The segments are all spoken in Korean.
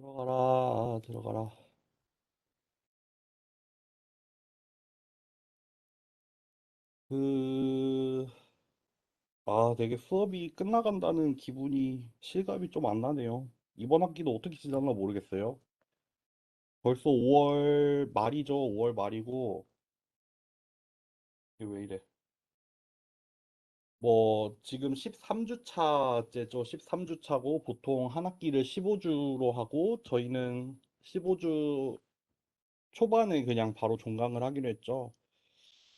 들어가라, 들어가라. 그, 되게 수업이 끝나간다는 기분이, 실감이 좀 안 나네요. 이번 학기도 어떻게 지났나 모르겠어요. 벌써 5월 말이죠. 5월 말이고, 이게 왜 이래. 지금 13주 차째죠. 13주 차고, 보통 한 학기를 15주로 하고, 저희는 15주 초반에 그냥 바로 종강을 하기로 했죠.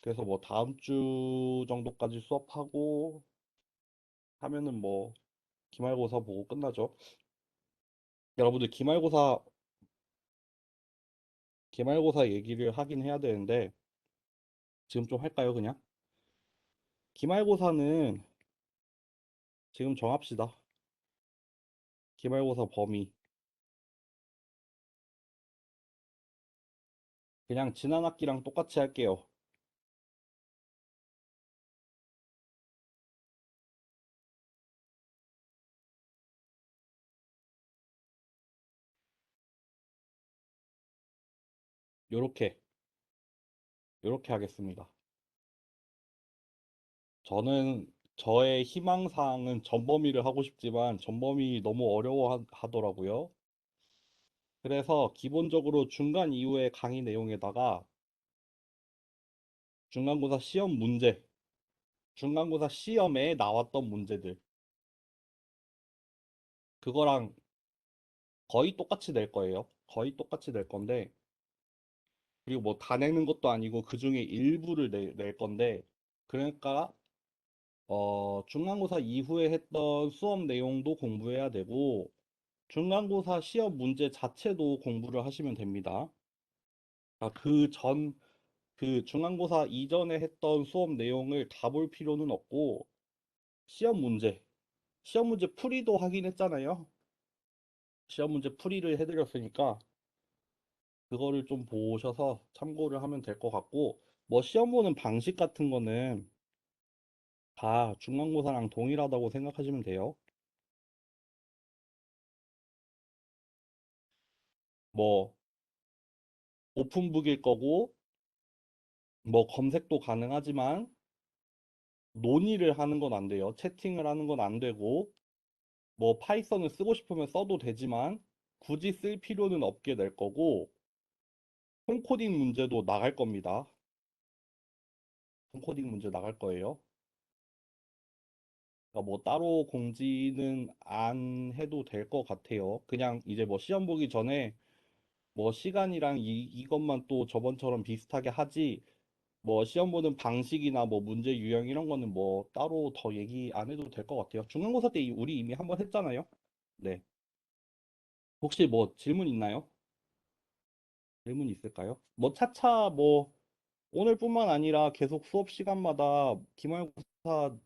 그래서 뭐 다음 주 정도까지 수업하고, 하면은 기말고사 보고 끝나죠. 여러분들 기말고사 얘기를 하긴 해야 되는데 지금 좀 할까요, 그냥? 기말고사는 지금 정합시다. 기말고사 범위. 그냥 지난 학기랑 똑같이 할게요. 요렇게, 요렇게 하겠습니다. 저는 저의 희망사항은 전범위를 하고 싶지만 전범위 너무 어려워하더라고요. 그래서 기본적으로 중간 이후의 강의 내용에다가 중간고사 시험 문제, 중간고사 시험에 나왔던 문제들, 그거랑 거의 똑같이 낼 거예요. 거의 똑같이 낼 건데, 그리고 뭐 다 내는 것도 아니고 그 중에 일부를 낼 건데, 그러니까, 중간고사 이후에 했던 수업 내용도 공부해야 되고, 중간고사 시험 문제 자체도 공부를 하시면 됩니다. 아, 그 중간고사 이전에 했던 수업 내용을 다 볼 필요는 없고, 시험 문제, 시험 문제 풀이도 하긴 했잖아요. 시험 문제 풀이를 해드렸으니까, 그거를 좀 보셔서 참고를 하면 될 것 같고, 뭐 시험 보는 방식 같은 거는 다 중간고사랑 동일하다고 생각하시면 돼요. 뭐 오픈북일 거고, 뭐 검색도 가능하지만 논의를 하는 건 안 돼요. 채팅을 하는 건 안 되고, 뭐 파이썬을 쓰고 싶으면 써도 되지만 굳이 쓸 필요는 없게 될 거고, 홈코딩 문제도 나갈 겁니다. 홈코딩 문제 나갈 거예요. 그러니까 뭐 따로 공지는 안 해도 될 것 같아요. 그냥 이제 뭐 시험 보기 전에 뭐 시간이랑 이것만 또 저번처럼 비슷하게 하지, 뭐 시험 보는 방식이나 뭐 문제 유형 이런 거는 뭐 따로 더 얘기 안 해도 될 것 같아요. 중간고사 때 우리 이미 한번 했잖아요. 네. 혹시 뭐 질문 있나요? 질문 있을까요? 뭐 차차 뭐 오늘뿐만 아니라 계속 수업 시간마다 기말고사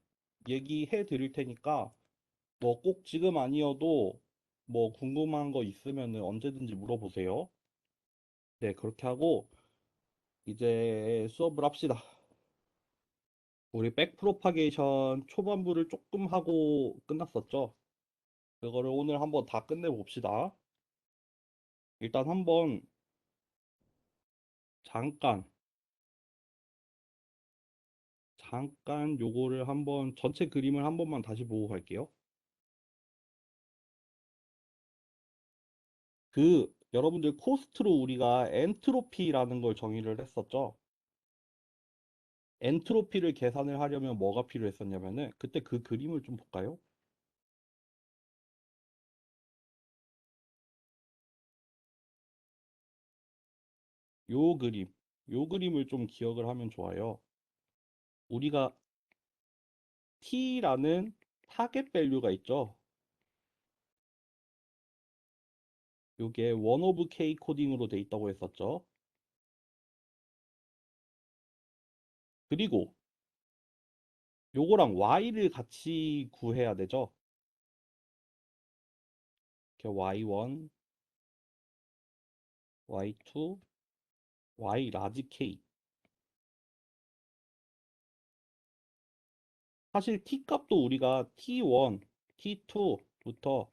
얘기해 드릴 테니까 뭐 꼭 지금 아니어도 뭐 궁금한 거 있으면은 언제든지 물어보세요. 네, 그렇게 하고 이제 수업을 합시다. 우리 백 프로파게이션 초반부를 조금 하고 끝났었죠. 그거를 오늘 한번 다 끝내봅시다. 일단 한번 잠깐, 잠깐 요거를 한번 전체 그림을 한 번만 다시 보고 갈게요. 여러분들 코스트로 우리가 엔트로피라는 걸 정의를 했었죠. 엔트로피를 계산을 하려면 뭐가 필요했었냐면은 그때 그 그림을 좀 볼까요? 요 그림, 요 그림을 좀 기억을 하면 좋아요. 우리가 T라는 타겟 밸류가 있죠. 요게 원 오브 K 코딩으로 돼 있다고 했었죠. 그리고 요거랑 Y를 같이 구해야 되죠. 이렇게 Y1, Y2, Y 라지 K. 사실 T 값도 우리가 T1, T2부터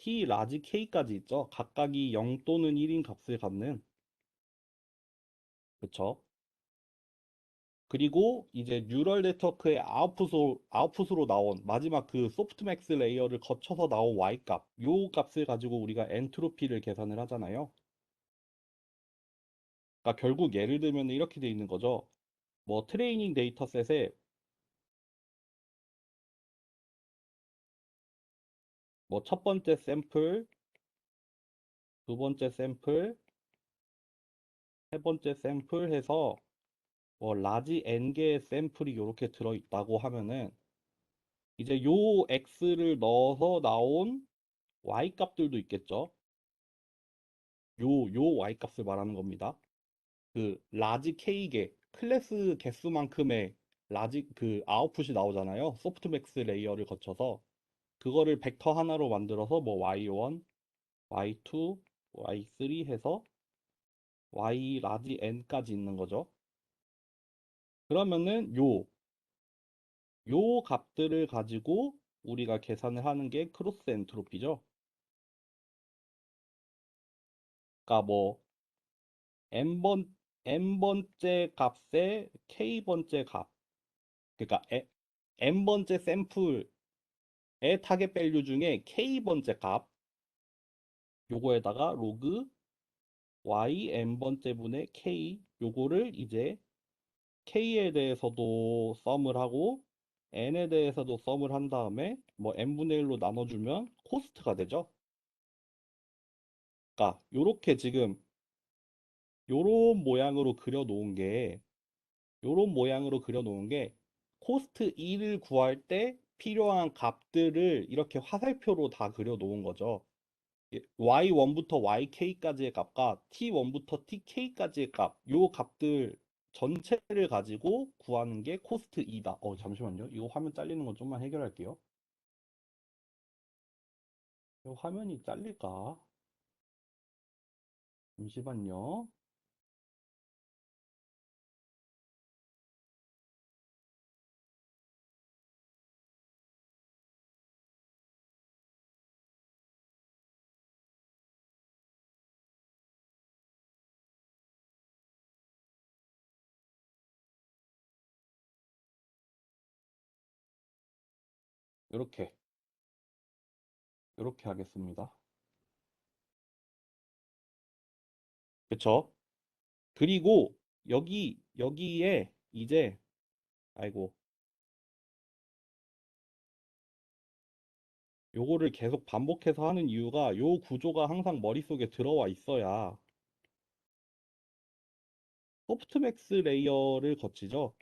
T, 라지 K까지 있죠. 각각이 0 또는 1인 값을 갖는, 그쵸? 그리고 이제 뉴럴 네트워크의 아웃풋으로 나온 마지막 그 소프트맥스 레이어를 거쳐서 나온 Y 값, 요 값을 가지고 우리가 엔트로피를 계산을 하잖아요. 그러니까 결국 예를 들면 이렇게 돼 있는 거죠. 뭐 트레이닝 데이터셋에 뭐 첫 번째 샘플, 두 번째 샘플, 세 번째 샘플 해서 뭐 라지 n 개의 샘플이 이렇게 들어있다고 하면은 이제 요 x를 넣어서 나온 y 값들도 있겠죠. 요 y 값을 말하는 겁니다. 그 라지 K개 클래스 개수만큼의 라지 그 아웃풋이 나오잖아요. 소프트맥스 레이어를 거쳐서 그거를 벡터 하나로 만들어서 뭐 y1, y2, y3 해서 y 라지 n까지 있는 거죠. 그러면은 요 값들을 가지고 우리가 계산을 하는 게 크로스 엔트로피죠. 그러니까 뭐 n번 n번째 값에 k번째 값. 그러니까 n번째 샘플 타겟 밸류 중에 k번째 값 요거에다가 로그 y n번째 분의 k 요거를 이제 k에 대해서도 썸을 하고 n에 대해서도 썸을 한 다음에 뭐 n분의 1로 나눠주면 코스트가 되죠. 그러니까 요렇게 지금 요런 모양으로 그려 놓은 게 요런 모양으로 그려 놓은 게 코스트 2를 구할 때 필요한 값들을 이렇게 화살표로 다 그려 놓은 거죠. y1부터 yk까지의 값과 t1부터 tk까지의 값, 요 값들 전체를 가지고 구하는 게 코스트 2다. 잠시만요. 이거 화면 잘리는 건 좀만 해결할게요. 이 화면이 잘릴까? 잠시만요. 이렇게, 이렇게 하겠습니다. 그쵸? 그리고 여기에 이제, 아이고, 요거를 계속 반복해서 하는 이유가 요 구조가 항상 머릿속에 들어와 있어야 소프트맥스 레이어를 거치죠.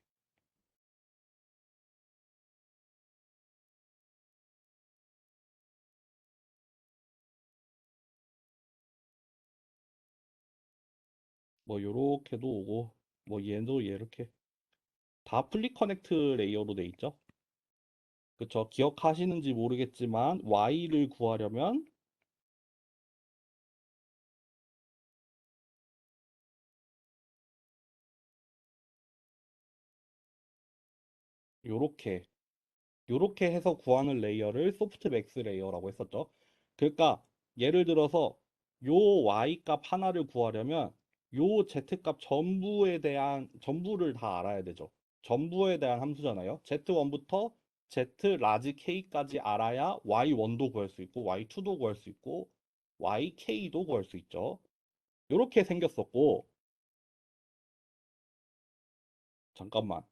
뭐 요렇게도 오고 뭐 얘도 이렇게 다 플리 커넥트 레이어로 돼 있죠. 그쵸? 기억하시는지 모르겠지만 Y를 구하려면 요렇게 요렇게 해서 구하는 레이어를 소프트맥스 레이어라고 했었죠. 그러니까 예를 들어서 요 Y 값 하나를 구하려면 요 Z 값 전부를 다 알아야 되죠. 전부에 대한 함수잖아요. Z1부터 Z 라지 K까지 알아야 Y1도 구할 수 있고 Y2도 구할 수 있고 YK도 구할 수 있죠. 요렇게 생겼었고 잠깐만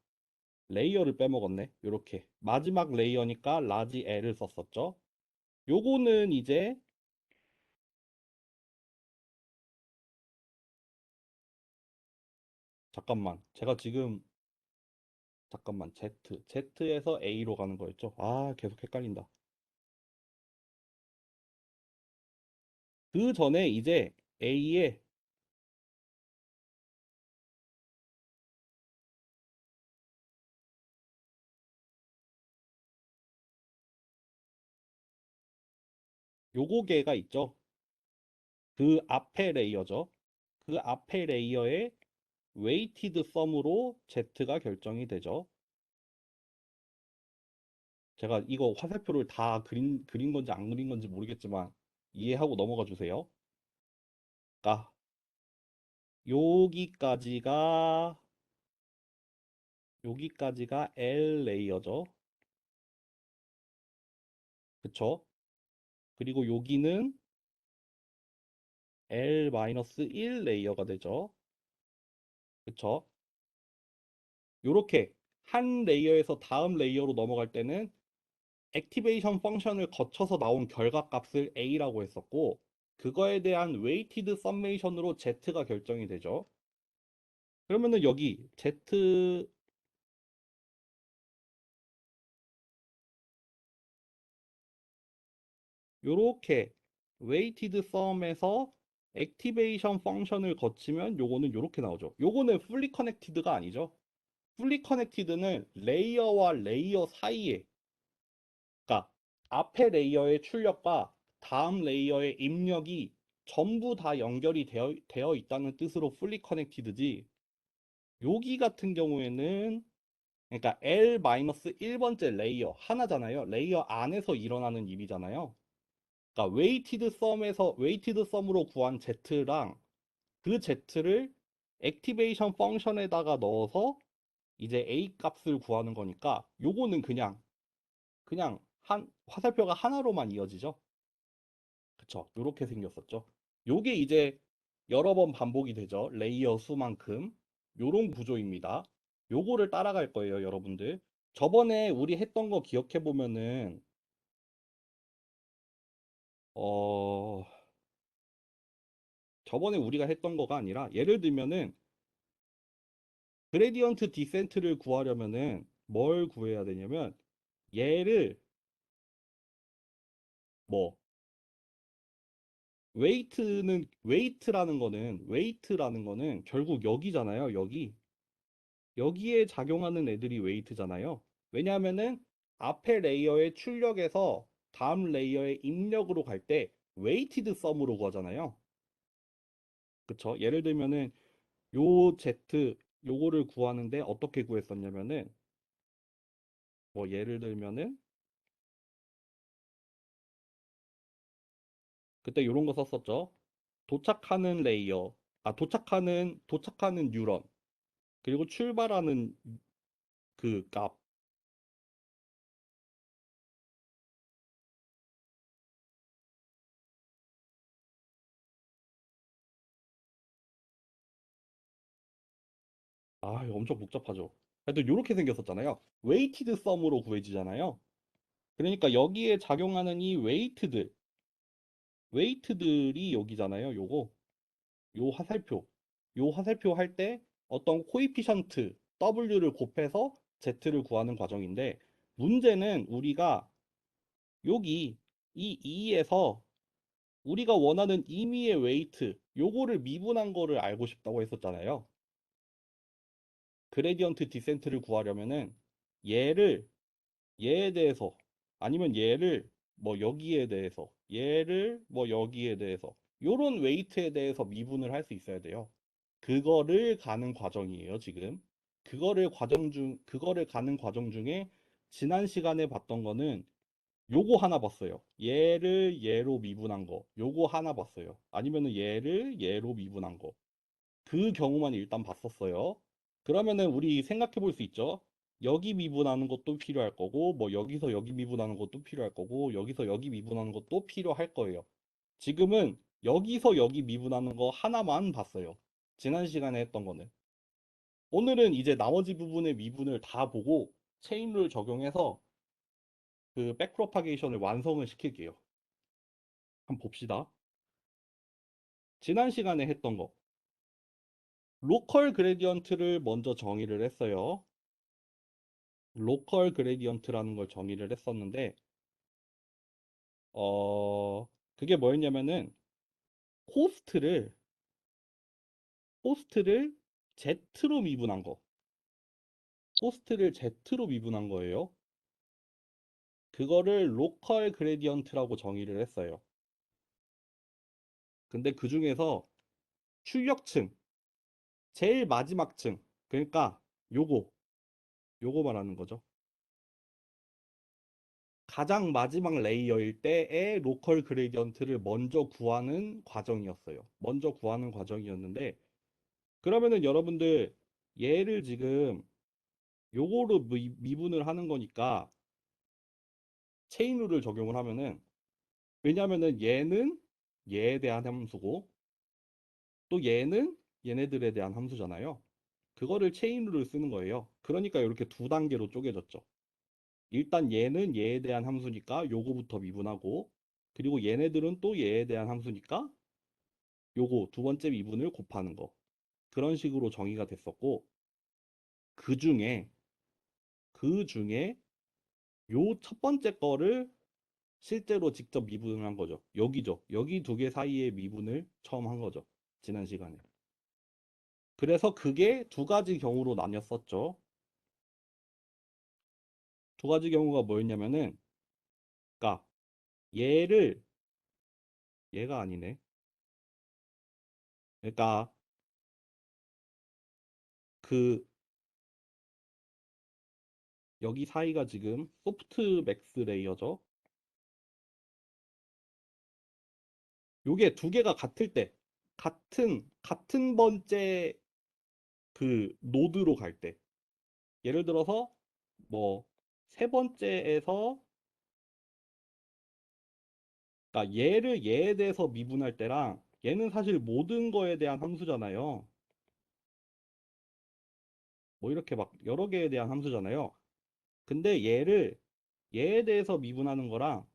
레이어를 빼먹었네. 요렇게 마지막 레이어니까 라지 L을 썼었죠. 요거는 이제 잠깐만. 제가 지금 잠깐만. Z에서 A로 가는 거였죠? 아, 계속 헷갈린다. 그 전에 이제 A에 요거개가 있죠? 그 앞에 레이어죠. 그 앞에 레이어의 웨이티드 썸으로 Z가 결정이 되죠. 제가 이거 화살표를 다 그린 건지 안 그린 건지 모르겠지만 이해하고 넘어가 주세요. 그러니까 여기까지가 여기까지가 L 레이어죠. 그쵸? 그리고 여기는 L-1 레이어가 되죠. 그쵸? 요렇게 한 레이어에서 다음 레이어로 넘어갈 때는 액티베이션 펑션을 거쳐서 나온 결과값을 A라고 했었고 그거에 대한 웨이티드 썸메이션으로 Z가 결정이 되죠. 그러면은 여기 Z 요렇게 웨이티드 썸에서 액티베이션 펑션을 거치면 요거는 요렇게 나오죠. 요거는 풀리 커넥티드가 아니죠. 풀리 커넥티드는 레이어와 레이어 사이에 그러니까 앞에 레이어의 출력과 다음 레이어의 입력이 전부 다 연결이 되어 있다는 뜻으로 풀리 커넥티드지. 여기 같은 경우에는 그러니까 L-1번째 레이어 하나잖아요. 레이어 안에서 일어나는 일이잖아요. 그러니까 웨이티드 썸으로 구한 Z랑 그 Z를 액티베이션 펑션에다가 넣어서 이제 A 값을 구하는 거니까 요거는 그냥 한 화살표가 하나로만 이어지죠. 그쵸? 요렇게 생겼었죠. 요게 이제 여러 번 반복이 되죠. 레이어 수만큼. 요런 구조입니다. 요거를 따라갈 거예요, 여러분들. 저번에 우리 했던 거 기억해 보면은 어 저번에 우리가 했던 거가 아니라 예를 들면은 그레디언트 디센트를 구하려면은 뭘 구해야 되냐면 얘를 뭐 웨이트라는 거는 결국 여기잖아요. 여기에 작용하는 애들이 웨이트잖아요. 왜냐하면은 앞에 레이어의 출력에서 다음 레이어의 입력으로 갈 때 웨이티드 썸으로 구하잖아요. 그쵸? 예를 들면은 요 Z 요거를 구하는데 어떻게 구했었냐면은 뭐 예를 들면은 그때 요런 거 썼었죠. 도착하는 레이어, 도착하는 뉴런, 그리고 출발하는 그 값. 아, 이거 엄청 복잡하죠. 하여튼 요렇게 생겼었잖아요. 웨이티드 썸으로 구해지잖아요. 그러니까 여기에 작용하는 이 웨이트들이 여기잖아요. 요 화살표. 요 화살표 할 때 어떤 코이피션트 W를 곱해서 Z를 구하는 과정인데 문제는 우리가 여기 이 2에서 우리가 원하는 임의의 웨이트 요거를 미분한 거를 알고 싶다고 했었잖아요. 그레디언트 디센트를 구하려면은 얘를 얘에 대해서 아니면 얘를 뭐 여기에 대해서 얘를 뭐 여기에 대해서 요런 웨이트에 대해서 미분을 할 수 있어야 돼요. 그거를 가는 과정이에요, 지금. 그거를 가는 과정 중에 지난 시간에 봤던 거는 요거 하나 봤어요. 얘를 얘로 미분한 거. 요거 하나 봤어요. 아니면은 얘를 얘로 미분한 거. 그 경우만 일단 봤었어요. 그러면은 우리 생각해 볼 수 있죠. 여기 미분하는 것도 필요할 거고, 뭐 여기서 여기 미분하는 것도 필요할 거고, 여기서 여기 미분하는 것도 필요할 거예요. 지금은 여기서 여기 미분하는 거 하나만 봤어요. 지난 시간에 했던 거는. 오늘은 이제 나머지 부분의 미분을 다 보고 체인룰 적용해서 그 백프로파게이션을 완성을 시킬게요. 한번 봅시다. 지난 시간에 했던 거. 로컬 그레디언트를 먼저 정의를 했어요. 로컬 그레디언트라는 걸 정의를 했었는데, 그게 뭐였냐면은, 코스트를, 코스트를 Z로 미분한 거. 코스트를 Z로 미분한 거예요. 그거를 로컬 그레디언트라고 정의를 했어요. 근데 그 중에서 출력층, 제일 마지막 층, 그러니까 요거, 요거 말하는 거죠. 가장 마지막 레이어일 때의 로컬 그레디언트를 먼저 구하는 과정이었어요. 먼저 구하는 과정이었는데, 그러면은 여러분들 얘를 지금 요거로 미분을 하는 거니까 체인 룰을 적용을 하면은, 왜냐면은 얘는 얘에 대한 함수고 또 얘는 얘네들에 대한 함수잖아요. 그거를 체인 룰을 쓰는 거예요. 그러니까 이렇게 두 단계로 쪼개졌죠. 일단 얘는 얘에 대한 함수니까 요거부터 미분하고, 그리고 얘네들은 또 얘에 대한 함수니까 요거 두 번째 미분을 곱하는 거. 그런 식으로 정의가 됐었고, 그 중에 그 중에 요 첫 번째 거를 실제로 직접 미분을 한 거죠. 여기죠. 여기 두 개 사이의 미분을 처음 한 거죠. 지난 시간에. 그래서 그게 두 가지 경우로 나뉘었었죠. 두 가지 경우가 뭐였냐면은, 그러니까 얘를 얘가 아니네. 그러니까 그 여기 사이가 지금 소프트 맥스 레이어죠. 요게 두 개가 같을 때, 같은 번째 그 노드로 갈 때, 예를 들어서 뭐 세 번째에서, 그러니까 얘를 얘에 대해서 미분할 때랑 얘는 사실 모든 거에 대한 함수잖아요. 뭐 이렇게 막 여러 개에 대한 함수잖아요. 근데 얘를 얘에 대해서 미분하는 거랑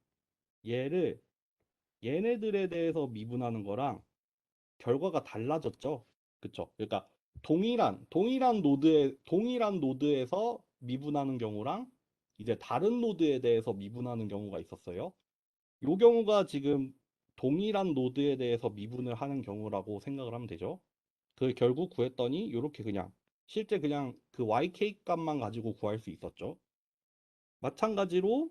얘를 얘네들에 대해서 미분하는 거랑 결과가 달라졌죠. 그쵸? 그러니까 동일한 노드에서 미분하는 경우랑 이제 다른 노드에 대해서 미분하는 경우가 있었어요. 요 경우가 지금 동일한 노드에 대해서 미분을 하는 경우라고 생각을 하면 되죠. 그 결국 구했더니 요렇게 그냥 실제 그냥 그 yk 값만 가지고 구할 수 있었죠. 마찬가지로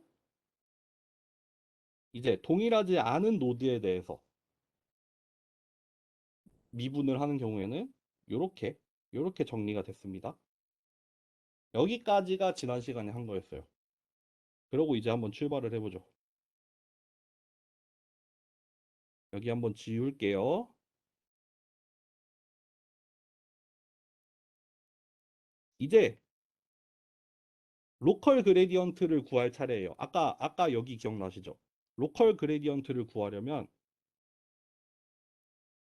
이제 동일하지 않은 노드에 대해서 미분을 하는 경우에는 요렇게 요렇게 정리가 됐습니다. 여기까지가 지난 시간에 한 거였어요. 그러고 이제 한번 출발을 해보죠. 여기 한번 지울게요. 이제 로컬 그레디언트를 구할 차례예요. 아까 여기 기억나시죠? 로컬 그레디언트를 구하려면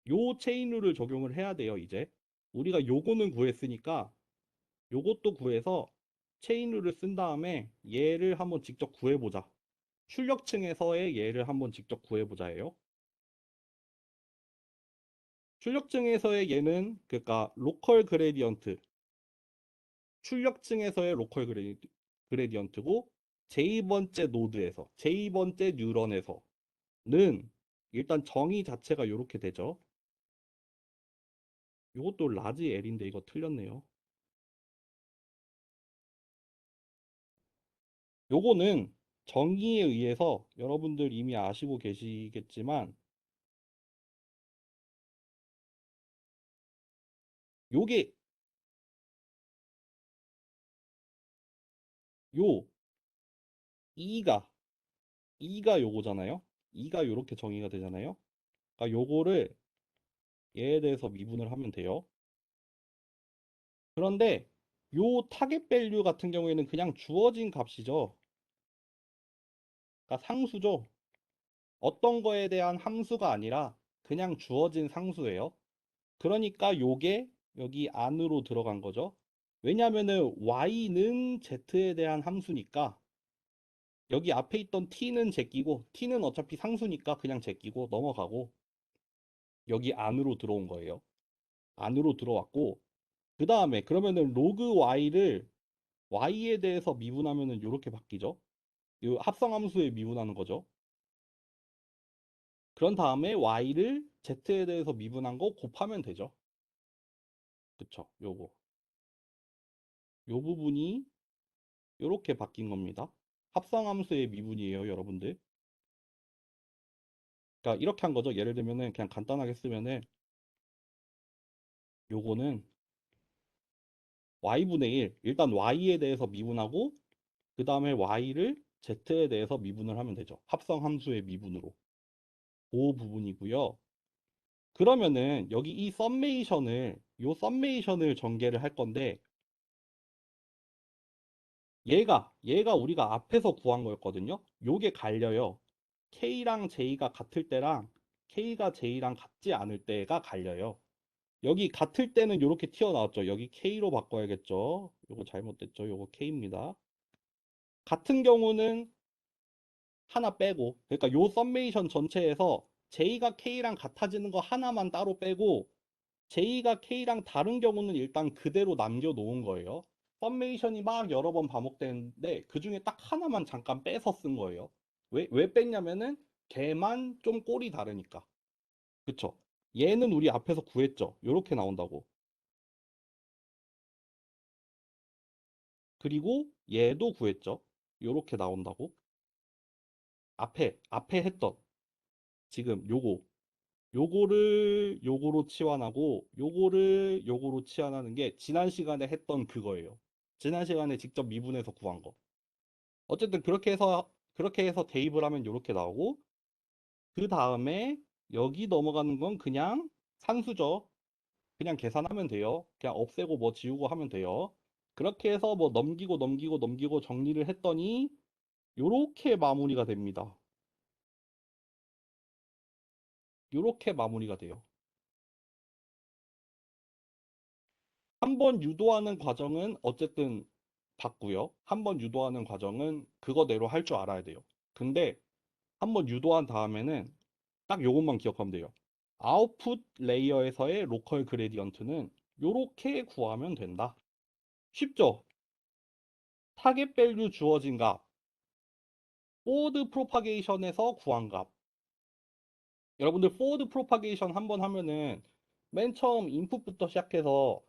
요 체인 룰을 적용을 해야 돼요, 이제. 우리가 요거는 구했으니까 요것도 구해서 체인 룰을 쓴 다음에 얘를 한번 직접 구해보자. 출력층에서의 얘를 한번 직접 구해보자예요. 출력층에서의 얘는 그러니까 로컬 그레디언트, 출력층에서의 로컬 그레디언트고 J번째 노드에서, J번째 뉴런에서는 일단 정의 자체가 이렇게 되죠. 이것도 라지 L인데 이거 틀렸네요. 요거는 정의에 의해서 여러분들 이미 아시고 계시겠지만 요게 요 2가 2가 요거잖아요. 2가 요렇게 정의가 되잖아요. 그러니까 요거를 얘에 대해서 미분을 하면 돼요. 그런데 요 타겟 밸류 같은 경우에는 그냥 주어진 값이죠. 그러니까 상수죠. 어떤 거에 대한 함수가 아니라 그냥 주어진 상수예요. 그러니까 요게 여기 안으로 들어간 거죠. 왜냐면은 y는 z에 대한 함수니까 여기 앞에 있던 t는 제끼고 t는 어차피 상수니까 그냥 제끼고 넘어가고 여기 안으로 들어온 거예요. 안으로 들어왔고 그 다음에 그러면은 로그 y를 y에 대해서 미분하면은 이렇게 바뀌죠. 이 합성함수에 미분하는 거죠. 그런 다음에 y를 z에 대해서 미분한 거 곱하면 되죠. 그쵸? 요 부분이 이렇게 바뀐 겁니다. 합성함수의 미분이에요, 여러분들. 그러니까 이렇게 한 거죠. 예를 들면은 그냥 간단하게 쓰면은 요거는 y분의 1. 일단 y에 대해서 미분하고 그 다음에 y를 Z에 대해서 미분을 하면 되죠. 합성 함수의 미분으로. 그 부분이고요. 그러면은 여기 이 썸메이션을 전개를 할 건데 얘가 우리가 앞에서 구한 거였거든요. 요게 갈려요. K랑 J가 같을 때랑 K가 J랑 같지 않을 때가 갈려요. 여기 같을 때는 이렇게 튀어나왔죠. 여기 K로 바꿔야겠죠. 요거 잘못됐죠. 요거 K입니다. 같은 경우는 하나 빼고, 그러니까 요 썸메이션 전체에서 J가 K랑 같아지는 거 하나만 따로 빼고 J가 K랑 다른 경우는 일단 그대로 남겨놓은 거예요. 썸메이션이 막 여러 번 반복되는데 그 중에 딱 하나만 잠깐 빼서 쓴 거예요. 왜 뺐냐면은 걔만 좀 꼴이 다르니까. 그쵸? 얘는 우리 앞에서 구했죠. 요렇게 나온다고. 그리고 얘도 구했죠. 요렇게 나온다고. 앞에 했던 지금 요거를 요거로 치환하고 요거로 치환하는 게 지난 시간에 했던 그거예요. 지난 시간에 직접 미분해서 구한 거. 어쨌든 그렇게 해서 대입을 하면 요렇게 나오고 그 다음에 여기 넘어가는 건 그냥 산수죠. 그냥 계산하면 돼요. 그냥 없애고 뭐 지우고 하면 돼요. 그렇게 해서 뭐 넘기고 정리를 했더니 요렇게 마무리가 됩니다. 요렇게 마무리가 돼요. 한 번 유도하는 과정은 어쨌든 봤고요. 한 번 유도하는 과정은 그거대로 할 줄 알아야 돼요. 근데 한 번 유도한 다음에는 딱 요것만 기억하면 돼요. 아웃풋 레이어에서의 로컬 그레디언트는 요렇게 구하면 된다. 쉽죠? 타겟 밸류 주어진 값, 포워드 프로파게이션에서 구한 값. 여러분들 포워드 프로파게이션 한번 하면은 맨 처음 인풋부터 시작해서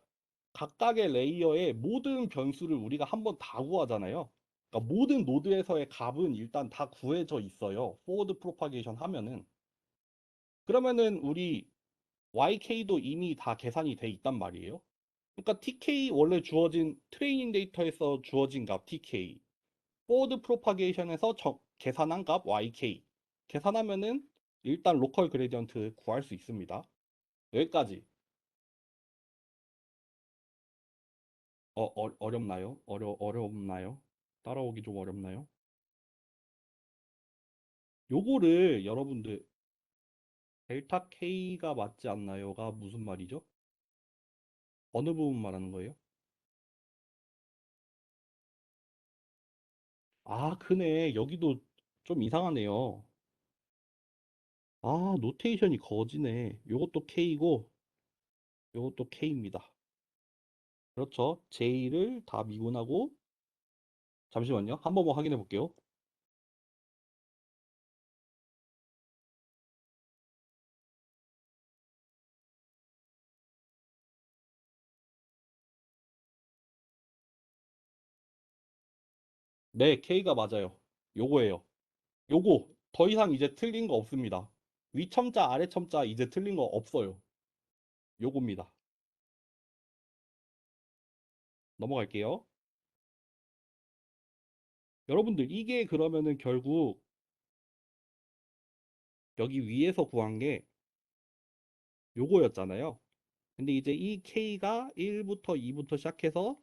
각각의 레이어의 모든 변수를 우리가 한번 다 구하잖아요. 그러니까 모든 노드에서의 값은 일단 다 구해져 있어요. 포워드 프로파게이션 하면은. 그러면은 우리 YK도 이미 다 계산이 돼 있단 말이에요. 그러니까 TK 원래 주어진 트레이닝 데이터에서 주어진 값 TK, 포워드 프로파게이션에서 계산한 값 YK 계산하면은 일단 로컬 그레디언트 구할 수 있습니다. 여기까지. 어렵나요? 어렵나요? 따라오기 좀 어렵나요? 요거를 여러분들 델타 K가 맞지 않나요?가 무슨 말이죠? 어느 부분 말하는 거예요? 아, 그네. 여기도 좀 이상하네요. 아, 노테이션이 거지네. 요것도 K고 요것도 K입니다. 그렇죠. J를 다 미분하고 잠시만요. 한 번만 확인해 볼게요. 네, K가 맞아요. 요거예요. 요거 더 이상 이제 틀린 거 없습니다. 위 첨자 아래 첨자 이제 틀린 거 없어요. 요겁니다. 넘어갈게요. 여러분들 이게 그러면은 결국 여기 위에서 구한 게 요거였잖아요. 근데 이제 이 K가 1부터 2부터 시작해서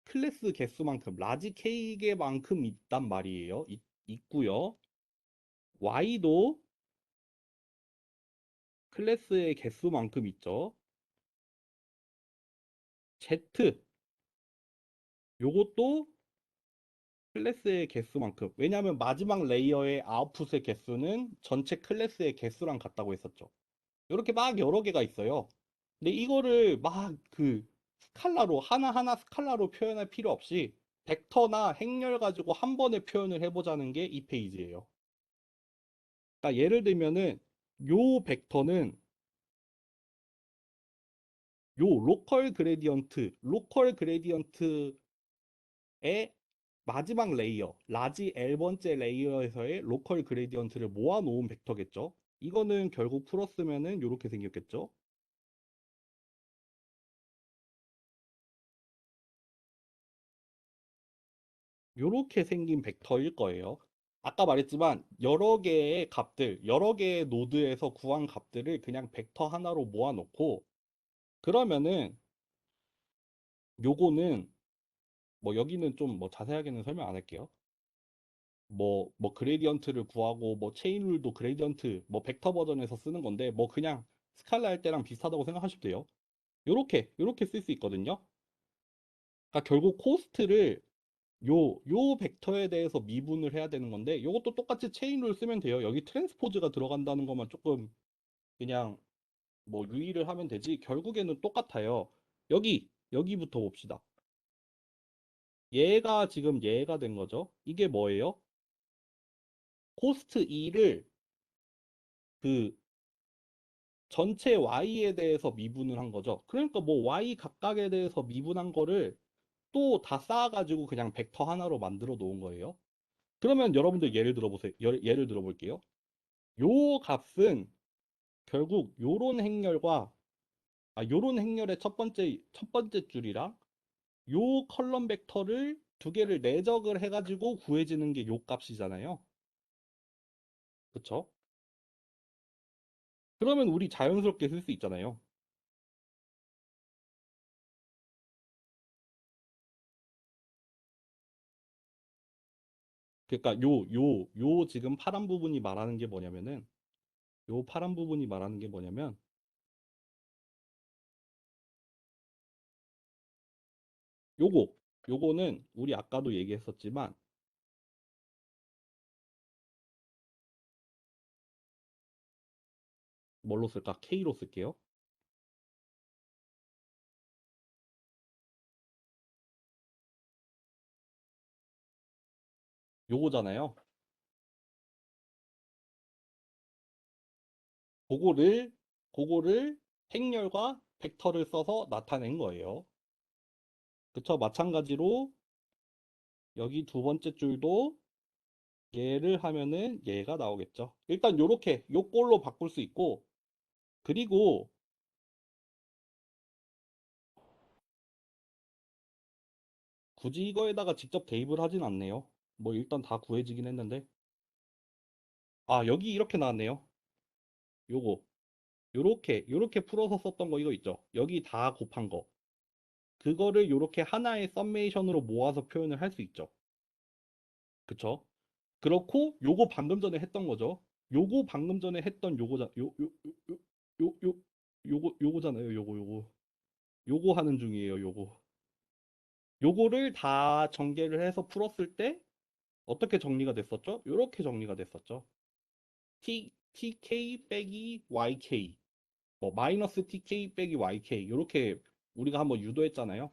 클래스 개수만큼 라지 K 개만큼 있단 말이에요. 있고요. Y도 클래스의 개수만큼 있죠. Z 요것도 클래스의 개수만큼. 왜냐하면 마지막 레이어의 아웃풋의 개수는 전체 클래스의 개수랑 같다고 했었죠. 이렇게 막 여러 개가 있어요. 근데 이거를 막 그 스칼라로 하나하나 스칼라로 표현할 필요 없이 벡터나 행렬 가지고 한 번에 표현을 해보자는 게 이 페이지예요. 그러니까 예를 들면은 요 벡터는 요 로컬 그레디언트의 마지막 레이어, 라지 L번째 레이어에서의 로컬 그레디언트를 모아놓은 벡터겠죠. 이거는 결국 풀었으면은 이렇게 생겼겠죠. 이렇게 생긴 벡터일 거예요. 아까 말했지만 여러 개의 값들, 여러 개의 노드에서 구한 값들을 그냥 벡터 하나로 모아놓고 그러면은 요거는 뭐 여기는 좀 뭐 자세하게는 설명 안 할게요. 뭐 그레디언트를 구하고 뭐 체인 룰도 그레디언트 뭐 벡터 버전에서 쓰는 건데 뭐 그냥 스칼라 할 때랑 비슷하다고 생각하시면 돼요. 요렇게 쓸 수 있거든요. 그러니까 결국 코스트를 요 벡터에 대해서 미분을 해야 되는 건데 요것도 똑같이 체인 룰 쓰면 돼요. 여기 트랜스포즈가 들어간다는 것만 조금 그냥 뭐 유의를 하면 되지 결국에는 똑같아요. 여기부터 봅시다. 얘가 지금 얘가 된 거죠. 이게 뭐예요? 코스트 2를 그 전체 y에 대해서 미분을 한 거죠. 그러니까 뭐 y 각각에 대해서 미분한 거를 또 다 쌓아가지고 그냥 벡터 하나로 만들어 놓은 거예요. 그러면 여러분들 예를 들어보세요. 예를 들어볼게요. 요 값은 결국 요런 행렬의 첫 번째 줄이랑 요 컬럼 벡터를 두 개를 내적을 해가지고 구해지는 게 요 값이잖아요. 그쵸? 그러면 우리 자연스럽게 쓸 수 있잖아요. 그러니까 요 지금 파란 부분이 말하는 게 뭐냐면은 요 파란 부분이 말하는 게 뭐냐면 요거 요거는 우리 아까도 얘기했었지만 뭘로 쓸까? K로 쓸게요. 요거잖아요. 그거를 그거를 행렬과 벡터를 써서 나타낸 거예요. 그쵸? 마찬가지로 여기 두 번째 줄도 얘를 하면은 얘가 나오겠죠. 일단 요렇게 요 꼴로 바꿀 수 있고 그리고 굳이 이거에다가 직접 대입을 하진 않네요. 뭐 일단 다 구해지긴 했는데 아 여기 이렇게 나왔네요. 요거 요렇게 풀어서 썼던 거 이거 있죠. 여기 다 곱한 거 그거를 요렇게 하나의 썸메이션으로 모아서 표현을 할 수 있죠. 그쵸? 그렇고 요거 방금 전에 했던 거죠. 요거 방금 전에 했던 요거잖아요. 요거 하는 중이에요. 요거를 다 전개를 해서 풀었을 때 어떻게 정리가 됐었죠? 요렇게 정리가 됐었죠. tk 빼기 yk 뭐 마이너스 tk 빼기 yk 요렇게 우리가 한번 유도했잖아요.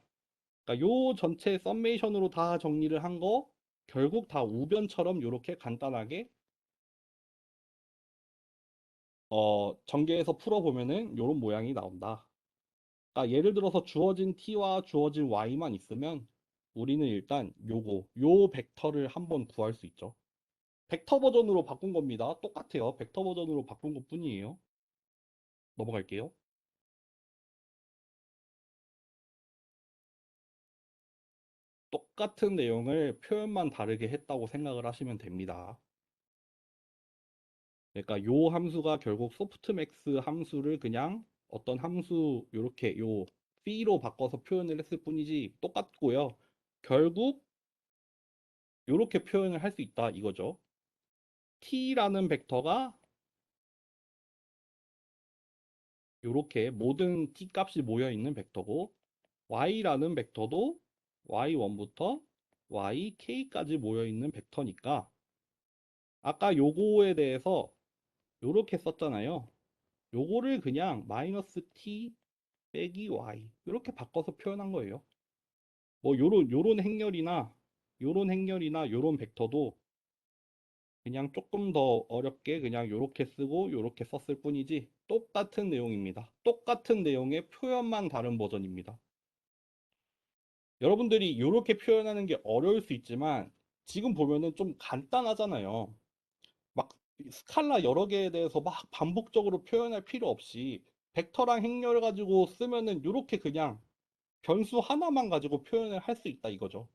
그러니까 요 전체 썸메이션으로 다 정리를 한 거 결국 다 우변처럼 요렇게 간단하게 전개해서 풀어보면은 요런 모양이 나온다. 그러니까 예를 들어서 주어진 t와 주어진 y만 있으면 우리는 일단 요 벡터를 한번 구할 수 있죠. 벡터 버전으로 바꾼 겁니다. 똑같아요. 벡터 버전으로 바꾼 것 뿐이에요. 넘어갈게요. 똑같은 내용을 표현만 다르게 했다고 생각을 하시면 됩니다. 그러니까 요 함수가 결국 소프트맥스 함수를 그냥 어떤 함수 요렇게 요 B로 바꿔서 표현을 했을 뿐이지 똑같고요. 결국 요렇게 표현을 할 수 있다 이거죠. T라는 벡터가 요렇게 모든 T 값이 모여 있는 벡터고 Y라는 벡터도 Y1부터 YK까지 모여 있는 벡터니까 아까 요거에 대해서 요렇게 썼잖아요. 요거를 그냥 마이너스 T 빼기 Y 이렇게 바꿔서 표현한 거예요. 뭐 요런 행렬이나 요런 벡터도 그냥 조금 더 어렵게 그냥 요렇게 쓰고 요렇게 썼을 뿐이지 똑같은 내용입니다. 똑같은 내용의 표현만 다른 버전입니다. 여러분들이 요렇게 표현하는 게 어려울 수 있지만 지금 보면은 좀 간단하잖아요. 막 스칼라 여러 개에 대해서 막 반복적으로 표현할 필요 없이 벡터랑 행렬 가지고 쓰면은 요렇게 그냥 변수 하나만 가지고 표현을 할 수 있다 이거죠.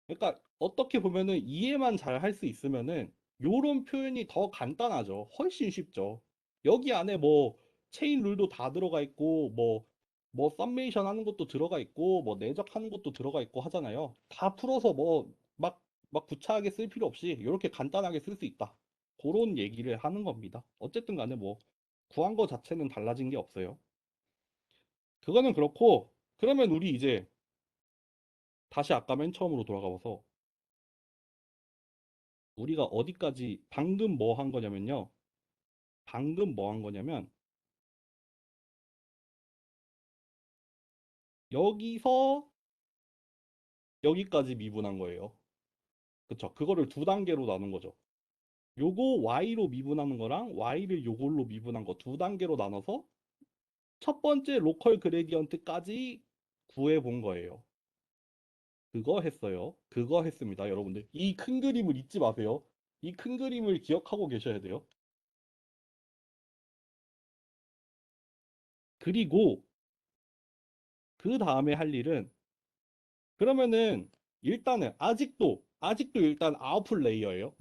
그러니까 어떻게 보면은 이해만 잘 할 수 있으면은 요런 표현이 더 간단하죠. 훨씬 쉽죠. 여기 안에 뭐 체인 룰도 다 들어가 있고 뭐 썸메이션 하는 것도 들어가 있고 뭐 내적하는 것도 들어가 있고 하잖아요. 다 풀어서 뭐 막 구차하게 쓸 필요 없이 이렇게 간단하게 쓸 수 있다. 그런 얘기를 하는 겁니다. 어쨌든 간에 뭐 구한 거 자체는 달라진 게 없어요. 그거는 그렇고 그러면 우리 이제 다시 아까 맨 처음으로 돌아가서 우리가 어디까지 방금 뭐 한 거냐면요. 방금 뭐 한 거냐면 여기서 여기까지 미분한 거예요. 그쵸? 그거를 두 단계로 나눈 거죠. 요거 y로 미분하는 거랑 y를 요걸로 미분한 거 두 단계로 나눠서 첫 번째 로컬 그레디언트까지 구해 본 거예요. 그거 했어요. 그거 했습니다, 여러분들. 이 큰 그림을 잊지 마세요. 이 큰 그림을 기억하고 계셔야 돼요. 그리고 그 다음에 할 일은 그러면은 일단은 아직도 일단 아웃풋 레이어예요.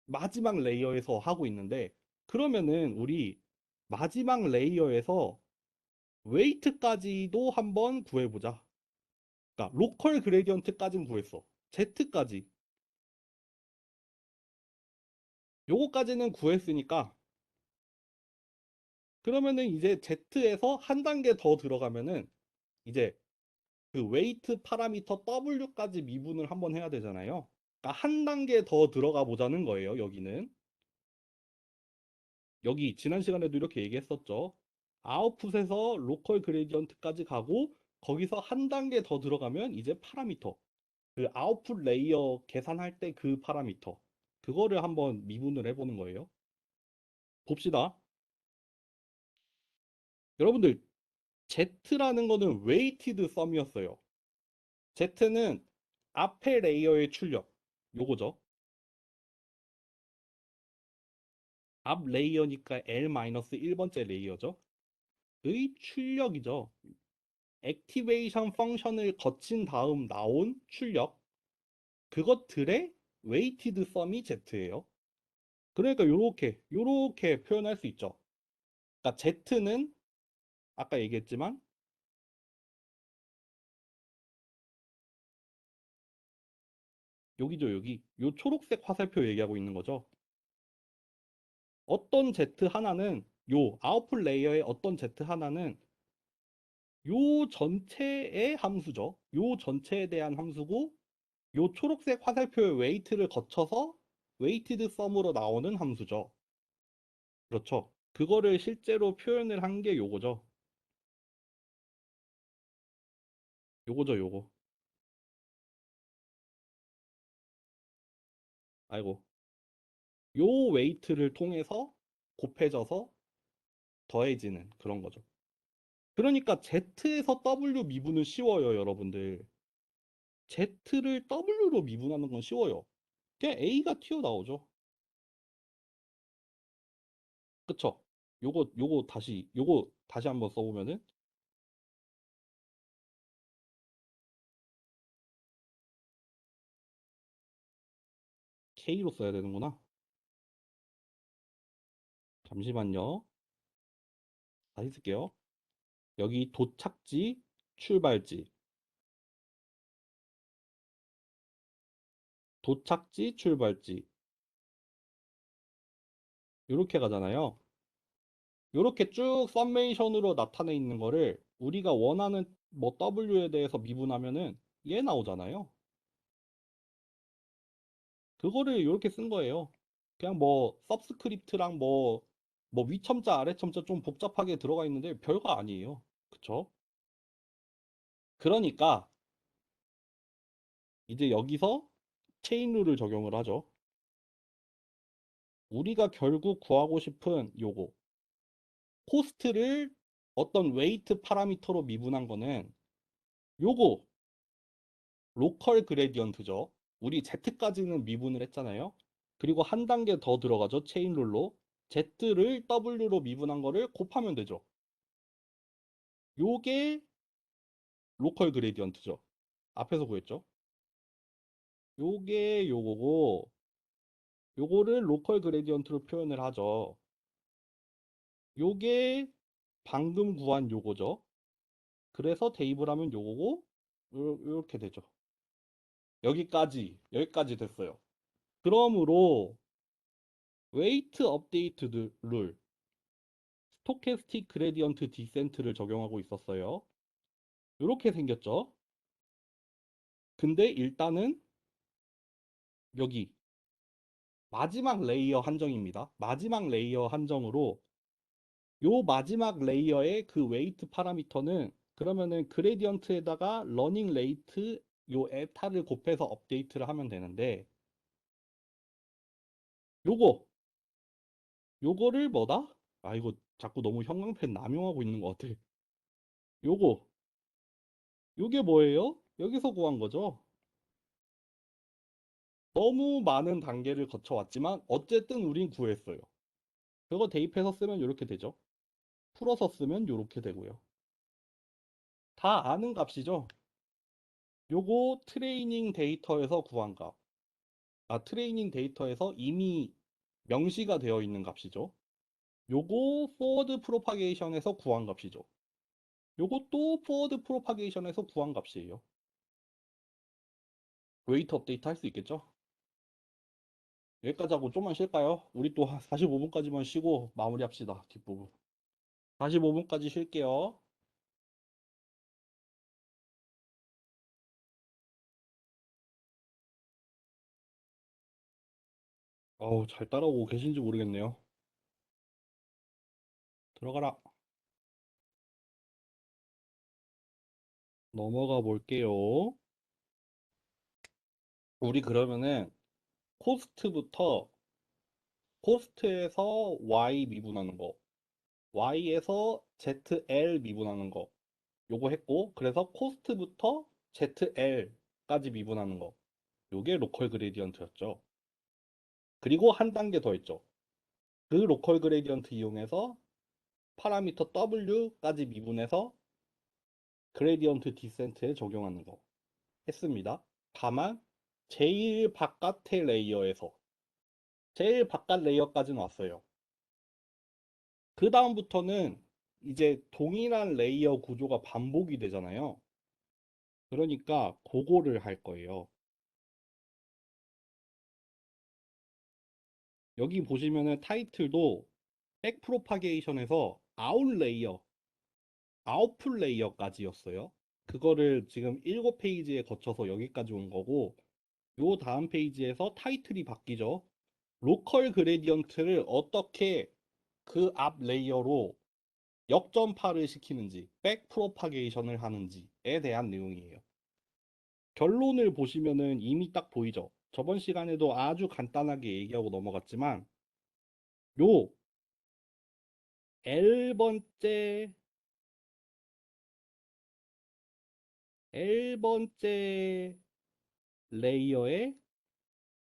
마지막 레이어에서 하고 있는데 그러면은 우리 마지막 레이어에서 웨이트까지도 한번 구해보자. 그러니까 로컬 그레디언트까지는 구했어. Z까지. 요거까지는 구했으니까 그러면은 이제 Z에서 한 단계 더 들어가면은 이제 그 웨이트 파라미터 W까지 미분을 한번 해야 되잖아요. 그러니까 한 단계 더 들어가 보자는 거예요, 여기는. 여기 지난 시간에도 이렇게 얘기했었죠. 아웃풋에서 로컬 그레디언트까지 가고 거기서 한 단계 더 들어가면 이제 파라미터 그 아웃풋 레이어 계산할 때 그 파라미터 그거를 한번 미분을 해보는 거예요. 봅시다. 여러분들 Z라는 거는 웨이티드 썸이었어요. Z는 앞에 레이어의 출력 요거죠. 앞 레이어니까 L-1번째 레이어죠. 의 출력이죠. 액티베이션 펑션을 거친 다음 나온 출력 그것들의 웨이티드 썸이 Z예요. 그러니까 요렇게 표현할 수 있죠. 그러니까 Z는 아까 얘기했지만 여기죠, 여기. 요 초록색 화살표 얘기하고 있는 거죠. 어떤 Z 하나는 요 아웃풋 레이어의 어떤 Z 하나는 요 전체의 함수죠. 요 전체에 대한 함수고 요 초록색 화살표의 웨이트를 거쳐서 웨이티드 썸으로 나오는 함수죠. 그렇죠. 그거를 실제로 표현을 한 게 요거죠. 요거죠, 요거. 아이고. 요 웨이트를 통해서 곱해져서 더해지는 그런 거죠. 그러니까 Z에서 W 미분은 쉬워요, 여러분들. Z를 W로 미분하는 건 쉬워요. 그냥 A가 튀어나오죠. 그쵸? 요거 다시 한번 써보면은 K로 써야 되는구나. 잠시만요. 다시 쓸게요. 여기 도착지, 출발지, 도착지, 출발지. 요렇게 가잖아요. 요렇게 쭉 썸메이션으로 나타내 있는 거를 우리가 원하는 뭐 W에 대해서 미분하면은 얘 나오잖아요. 그거를 요렇게 쓴 거예요. 그냥 뭐 서브스크립트랑 뭐 위첨자 아래첨자 좀 복잡하게 들어가 있는데 별거 아니에요. 그쵸? 그러니까 이제 여기서 체인 룰을 적용을 하죠. 우리가 결국 구하고 싶은 요거 코스트를 어떤 웨이트 파라미터로 미분한 거는 요거 로컬 그레디언트죠. 우리 Z까지는 미분을 했잖아요. 그리고 한 단계 더 들어가죠. 체인 룰로 Z를 W로 미분한 거를 곱하면 되죠. 요게 로컬 그레디언트죠. 앞에서 구했죠. 요게 요거고 요거를 로컬 그레디언트로 표현을 하죠. 요게 방금 구한 요거죠. 그래서 대입을 하면 요거고 요렇게 되죠. 여기까지 됐어요. 그러므로 웨이트 업데이트 룰, 스토캐스틱 그레디언트 디센트를 적용하고 있었어요. 요렇게 생겼죠. 근데 일단은 여기 마지막 레이어 한정입니다. 마지막 레이어 한정으로 요 마지막 레이어의 그 웨이트 파라미터는 그러면은 그레디언트에다가 러닝 레이트 요 에타를 곱해서 업데이트를 하면 되는데 요거 요거를 뭐다? 아 이거 자꾸 너무 형광펜 남용하고 있는 것 같아. 요거 요게 뭐예요? 여기서 구한 거죠. 너무 많은 단계를 거쳐왔지만 어쨌든 우린 구했어요. 그거 대입해서 쓰면 이렇게 되죠. 풀어서 쓰면 이렇게 되고요. 다 아는 값이죠. 요거 트레이닝 데이터에서 구한 값. 트레이닝 데이터에서 이미 명시가 되어 있는 값이죠. 요거 포워드 프로파게이션에서 구한 값이죠. 요것도 포워드 프로파게이션에서 구한 값이에요. 웨이트 업데이트 할 수 있겠죠? 여기까지 하고 좀만 쉴까요? 우리 또 45분까지만 쉬고 마무리합시다. 뒷부분. 45분까지 쉴게요. 어우, 잘 따라오고 계신지 모르겠네요. 들어가라. 넘어가 볼게요. 우리 그러면은 코스트부터 코스트에서 Y 미분하는 거, Y에서 ZL 미분하는 거, 요거 했고, 그래서 코스트부터 ZL까지 미분하는 거, 요게 로컬 그레디언트였죠. 그리고 한 단계 더 했죠. 그 로컬 그레디언트 이용해서 파라미터 W까지 미분해서 그레디언트 디센트에 적용하는 거 했습니다. 다만 제일 바깥의 레이어에서 제일 바깥 레이어까지는 왔어요. 그 다음부터는 이제 동일한 레이어 구조가 반복이 되잖아요. 그러니까 그거를 할 거예요. 여기 보시면은 타이틀도 백 프로파게이션에서 아웃 레이어, 아웃풀 레이어까지였어요. 그거를 지금 7페이지에 거쳐서 여기까지 온 거고, 요 다음 페이지에서 타이틀이 바뀌죠. 로컬 그레디언트를 어떻게 그 앞 레이어로 역전파를 시키는지, 백 프로파게이션을 하는지에 대한 내용이에요. 결론을 보시면은 이미 딱 보이죠. 저번 시간에도 아주 간단하게 얘기하고 넘어갔지만, 요 L번째, L번째 레이어의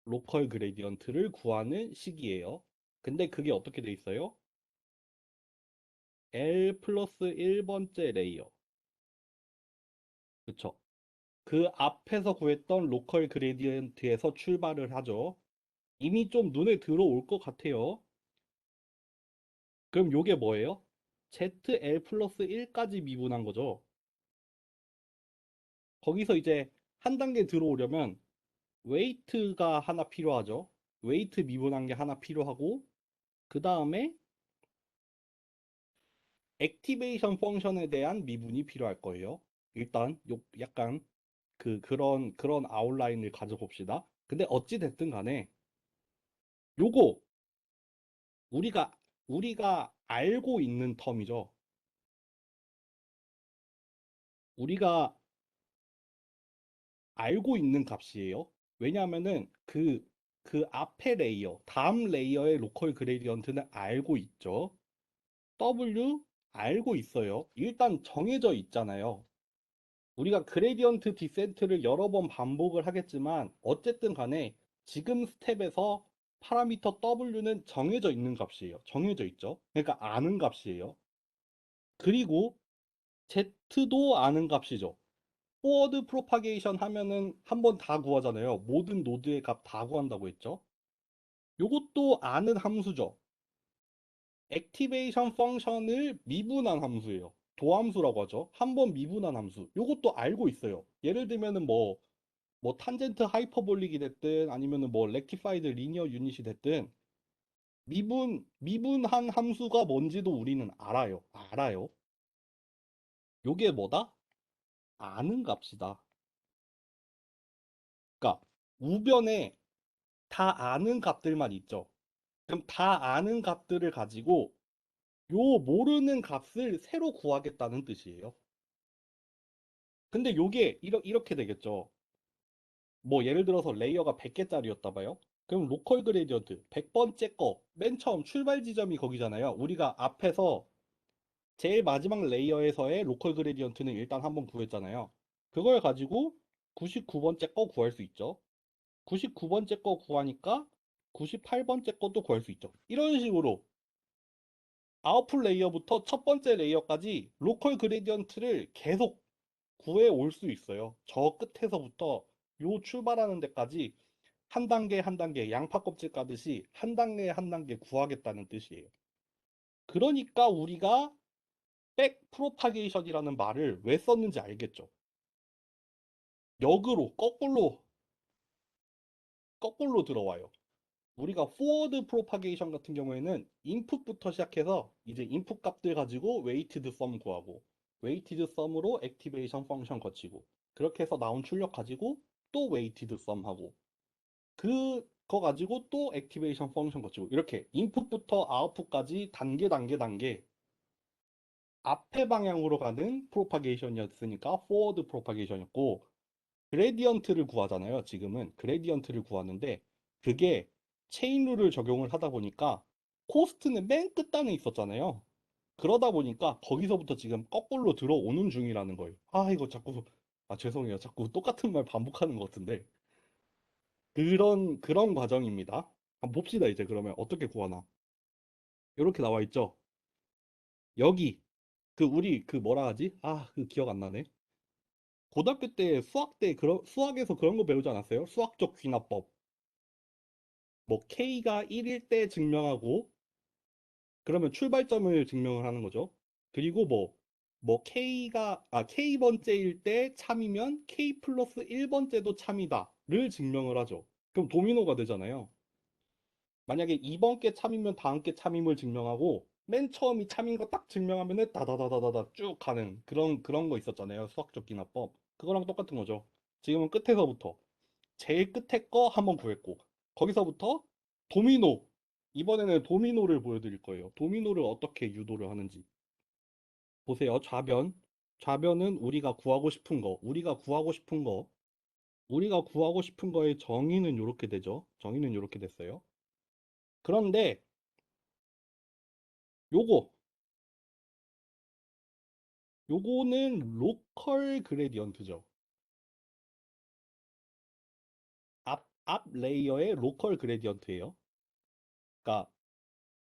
로컬 그레디언트를 구하는 식이에요. 근데 그게 어떻게 돼 있어요? L 플러스 1번째 레이어. 그쵸? 그 앞에서 구했던 로컬 그레디언트에서 출발을 하죠. 이미 좀 눈에 들어올 것 같아요. 그럼 요게 뭐예요? ZL 플러스 1까지 미분한 거죠. 거기서 이제 한 단계 들어오려면 웨이트가 하나 필요하죠. 웨이트 미분한 게 하나 필요하고 그 다음에 액티베이션 펑션에 대한 미분이 필요할 거예요. 일단 약간 그런 아웃라인을 가져봅시다. 근데 어찌 됐든 간에 요거 우리가 우리가 알고 있는 텀이죠. 우리가 알고 있는 값이에요. 왜냐하면은 그 앞에 레이어, 다음 레이어의 로컬 그레디언트는 알고 있죠. W 알고 있어요. 일단 정해져 있잖아요. 우리가 그레디언트 디센트를 여러 번 반복을 하겠지만 어쨌든 간에 지금 스텝에서 파라미터 W는 정해져 있는 값이에요. 정해져 있죠. 그러니까 아는 값이에요. 그리고 Z도 아는 값이죠. 포워드 프로파게이션 하면은 한 번 다 구하잖아요. 모든 노드의 값 다 구한다고 했죠. 요것도 아는 함수죠. 액티베이션 펑션을 미분한 함수예요. 도함수라고 하죠. 한 번 미분한 함수. 요것도 알고 있어요. 예를 들면은 뭐 탄젠트 하이퍼볼릭이 됐든 아니면은 뭐 렉티파이드 리니어 유닛이 됐든 미분한 함수가 뭔지도 우리는 알아요. 요게 뭐다? 아는 값이다. 그러니까 우변에 다 아는 값들만 있죠. 그럼 다 아는 값들을 가지고 요 모르는 값을 새로 구하겠다는 뜻이에요. 근데 요게 이렇게 되겠죠. 뭐 예를 들어서 레이어가 100개짜리였다 봐요. 그럼 로컬 그레디언트 100번째 거 맨 처음 출발 지점이 거기잖아요. 우리가 앞에서 제일 마지막 레이어에서의 로컬 그레디언트는 일단 한번 구했잖아요. 그걸 가지고 99번째 거 구할 수 있죠. 99번째 거 구하니까 98번째 것도 구할 수 있죠. 이런 식으로 아웃풋 레이어부터 첫 번째 레이어까지 로컬 그레디언트를 계속 구해 올 수 있어요. 저 끝에서부터 요 출발하는 데까지 한 단계 한 단계 양파 껍질 까듯이 한 단계 한 단계 구하겠다는 뜻이에요. 그러니까 우리가 백 프로파게이션이라는 말을 왜 썼는지 알겠죠? 역으로 거꾸로 들어와요. 우리가 forward propagation 같은 경우에는 input부터 시작해서 이제 input 값들 가지고 weighted sum 구하고 weighted sum으로 activation function 거치고 그렇게 해서 나온 출력 가지고 또 weighted sum 하고 그거 가지고 또 activation function 거치고 이렇게 input부터 output까지 단계 앞에 방향으로 가는 propagation이었으니까 forward propagation이었고 그레디언트를 구하잖아요. 지금은 그레디언트를 구하는데 그게 체인 룰을 적용을 하다 보니까 코스트는 맨 끝단에 있었잖아요. 그러다 보니까 거기서부터 지금 거꾸로 들어오는 중이라는 거예요. 아, 이거 자꾸 죄송해요. 자꾸 똑같은 말 반복하는 것 같은데 그런 과정입니다. 한번 봅시다. 이제 그러면 어떻게 구하나. 이렇게 나와 있죠. 여기 그 우리 그 뭐라 하지? 그 기억 안 나네. 고등학교 때 수학 때 수학에서 그런 거 배우지 않았어요? 수학적 귀납법. 뭐 K가 1일 때 증명하고 그러면 출발점을 증명을 하는 거죠. 그리고 뭐 K번째일 때 참이면 K 플러스 1번째도 참이다를 증명을 하죠. 그럼 도미노가 되잖아요. 만약에 이번 게 참이면 다음 게 참임을 증명하고 맨 처음이 참인 거 딱 증명하면은 다다다다다다 쭉 가는 그런 거 있었잖아요. 수학적 기납법. 그거랑 똑같은 거죠. 지금은 끝에서부터 제일 끝에 거 한번 구했고 거기서부터 도미노 이번에는 도미노를 보여드릴 거예요. 도미노를 어떻게 유도를 하는지 보세요. 좌변은 우리가 구하고 싶은 거의 정의는 이렇게 되죠. 정의는 이렇게 됐어요. 그런데 요거 요거는 로컬 그레디언트죠. 앞 레이어의 로컬 그레디언트예요. 그러니까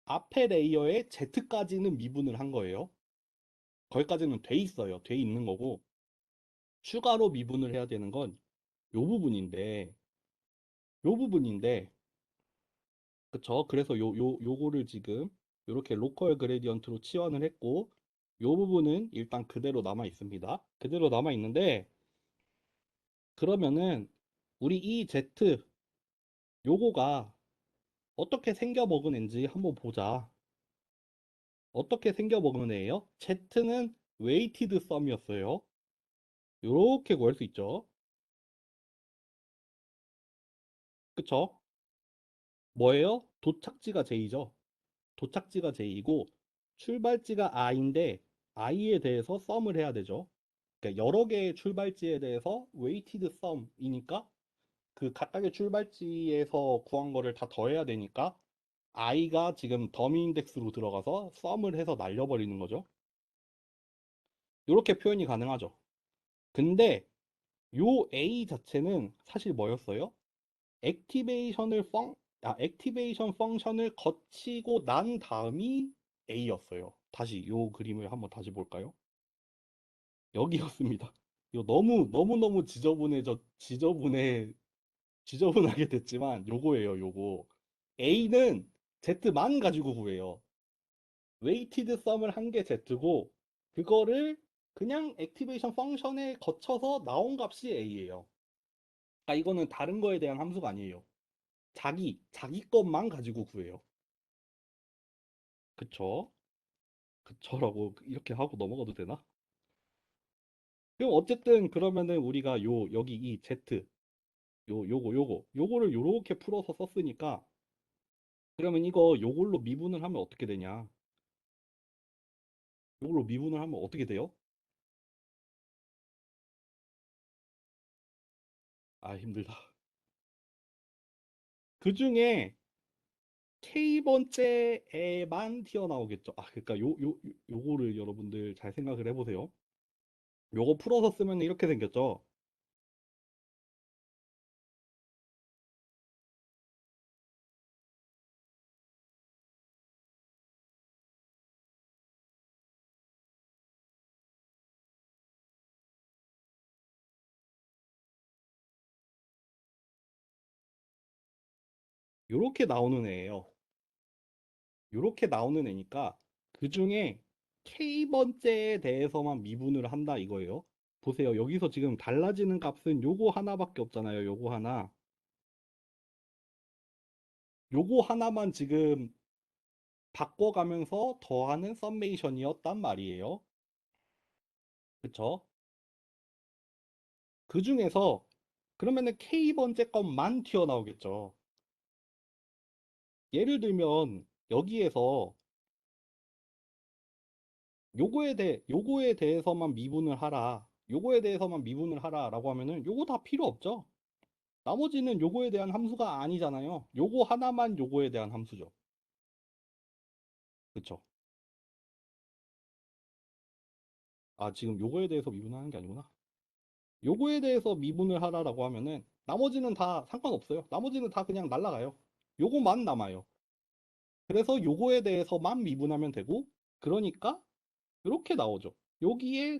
앞에 레이어의 Z까지는 미분을 한 거예요. 거기까지는 돼 있어요. 돼 있는 거고 추가로 미분을 해야 되는 건 요 부분인데 요 부분인데 그쵸? 그래서 요거를 지금 요렇게 로컬 그레디언트로 치환을 했고 요 부분은 일단 그대로 남아 있습니다. 그대로 남아 있는데 그러면은 우리 이 Z 요거가 어떻게 생겨 먹은 앤지 한번 보자. 어떻게 생겨 먹은 애예요? Z는 weighted sum이었어요. 요렇게 구할 수 있죠. 그쵸? 뭐예요? 도착지가 J죠. 도착지가 J이고 출발지가 I인데 I에 대해서 썸을 해야 되죠. 그러니까 여러 개의 출발지에 대해서 weighted sum이니까 그 각각의 출발지에서 구한 거를 다 더해야 되니까 I가 지금 더미 인덱스로 들어가서 썸을 해서 날려버리는 거죠. 이렇게 표현이 가능하죠. 근데 요 A 자체는 사실 뭐였어요? 액티베이션 펑션을 거치고 난 다음이 A였어요. 다시 요 그림을 한번 다시 볼까요? 여기였습니다. 이거 너무너무 지저분하게 됐지만 요거예요, 요거. A는 Z만 가지고 구해요. 웨이티드 썸을 한 게 Z고 그거를 그냥 액티베이션 펑션에 거쳐서 나온 값이 A예요. 아, 이거는 다른 거에 대한 함수가 아니에요. 자기 것만 가지고 구해요. 그쵸? 그쵸?라고 이렇게 하고 넘어가도 되나? 그럼 어쨌든 그러면은 우리가 여기 이 Z, 요거를 요렇게 풀어서 썼으니까 그러면 이거 요걸로 미분을 하면 어떻게 되냐? 요걸로 미분을 하면 어떻게 돼요? 아, 힘들다. 그 중에 K번째에만 튀어나오겠죠. 아, 그러니까 요거를 여러분들 잘 생각을 해보세요. 요거 풀어서 쓰면 이렇게 생겼죠. 요렇게 나오는 애예요. 요렇게 나오는 애니까 그 중에 K번째에 대해서만 미분을 한다 이거예요. 보세요. 여기서 지금 달라지는 값은 요거 하나밖에 없잖아요. 요거 하나. 요거 하나만 지금 바꿔가면서 더하는 썸메이션이었단 말이에요. 그쵸? 그 중에서 그러면은 K번째 것만 튀어나오겠죠. 예를 들면 여기에서 요거에 대해서만 미분을 하라. 요거에 대해서만 미분을 하라라고 하면은 요거 다 필요 없죠. 나머지는 요거에 대한 함수가 아니잖아요. 요거 하나만 요거에 대한 함수죠. 그쵸? 아, 지금 요거에 대해서 미분하는 게 아니구나. 요거에 대해서 미분을 하라라고 하면은 나머지는 다 상관없어요. 나머지는 다 그냥 날라가요. 요거만 남아요. 그래서 요거에 대해서만 미분하면 되고 그러니까 이렇게 나오죠. 여기에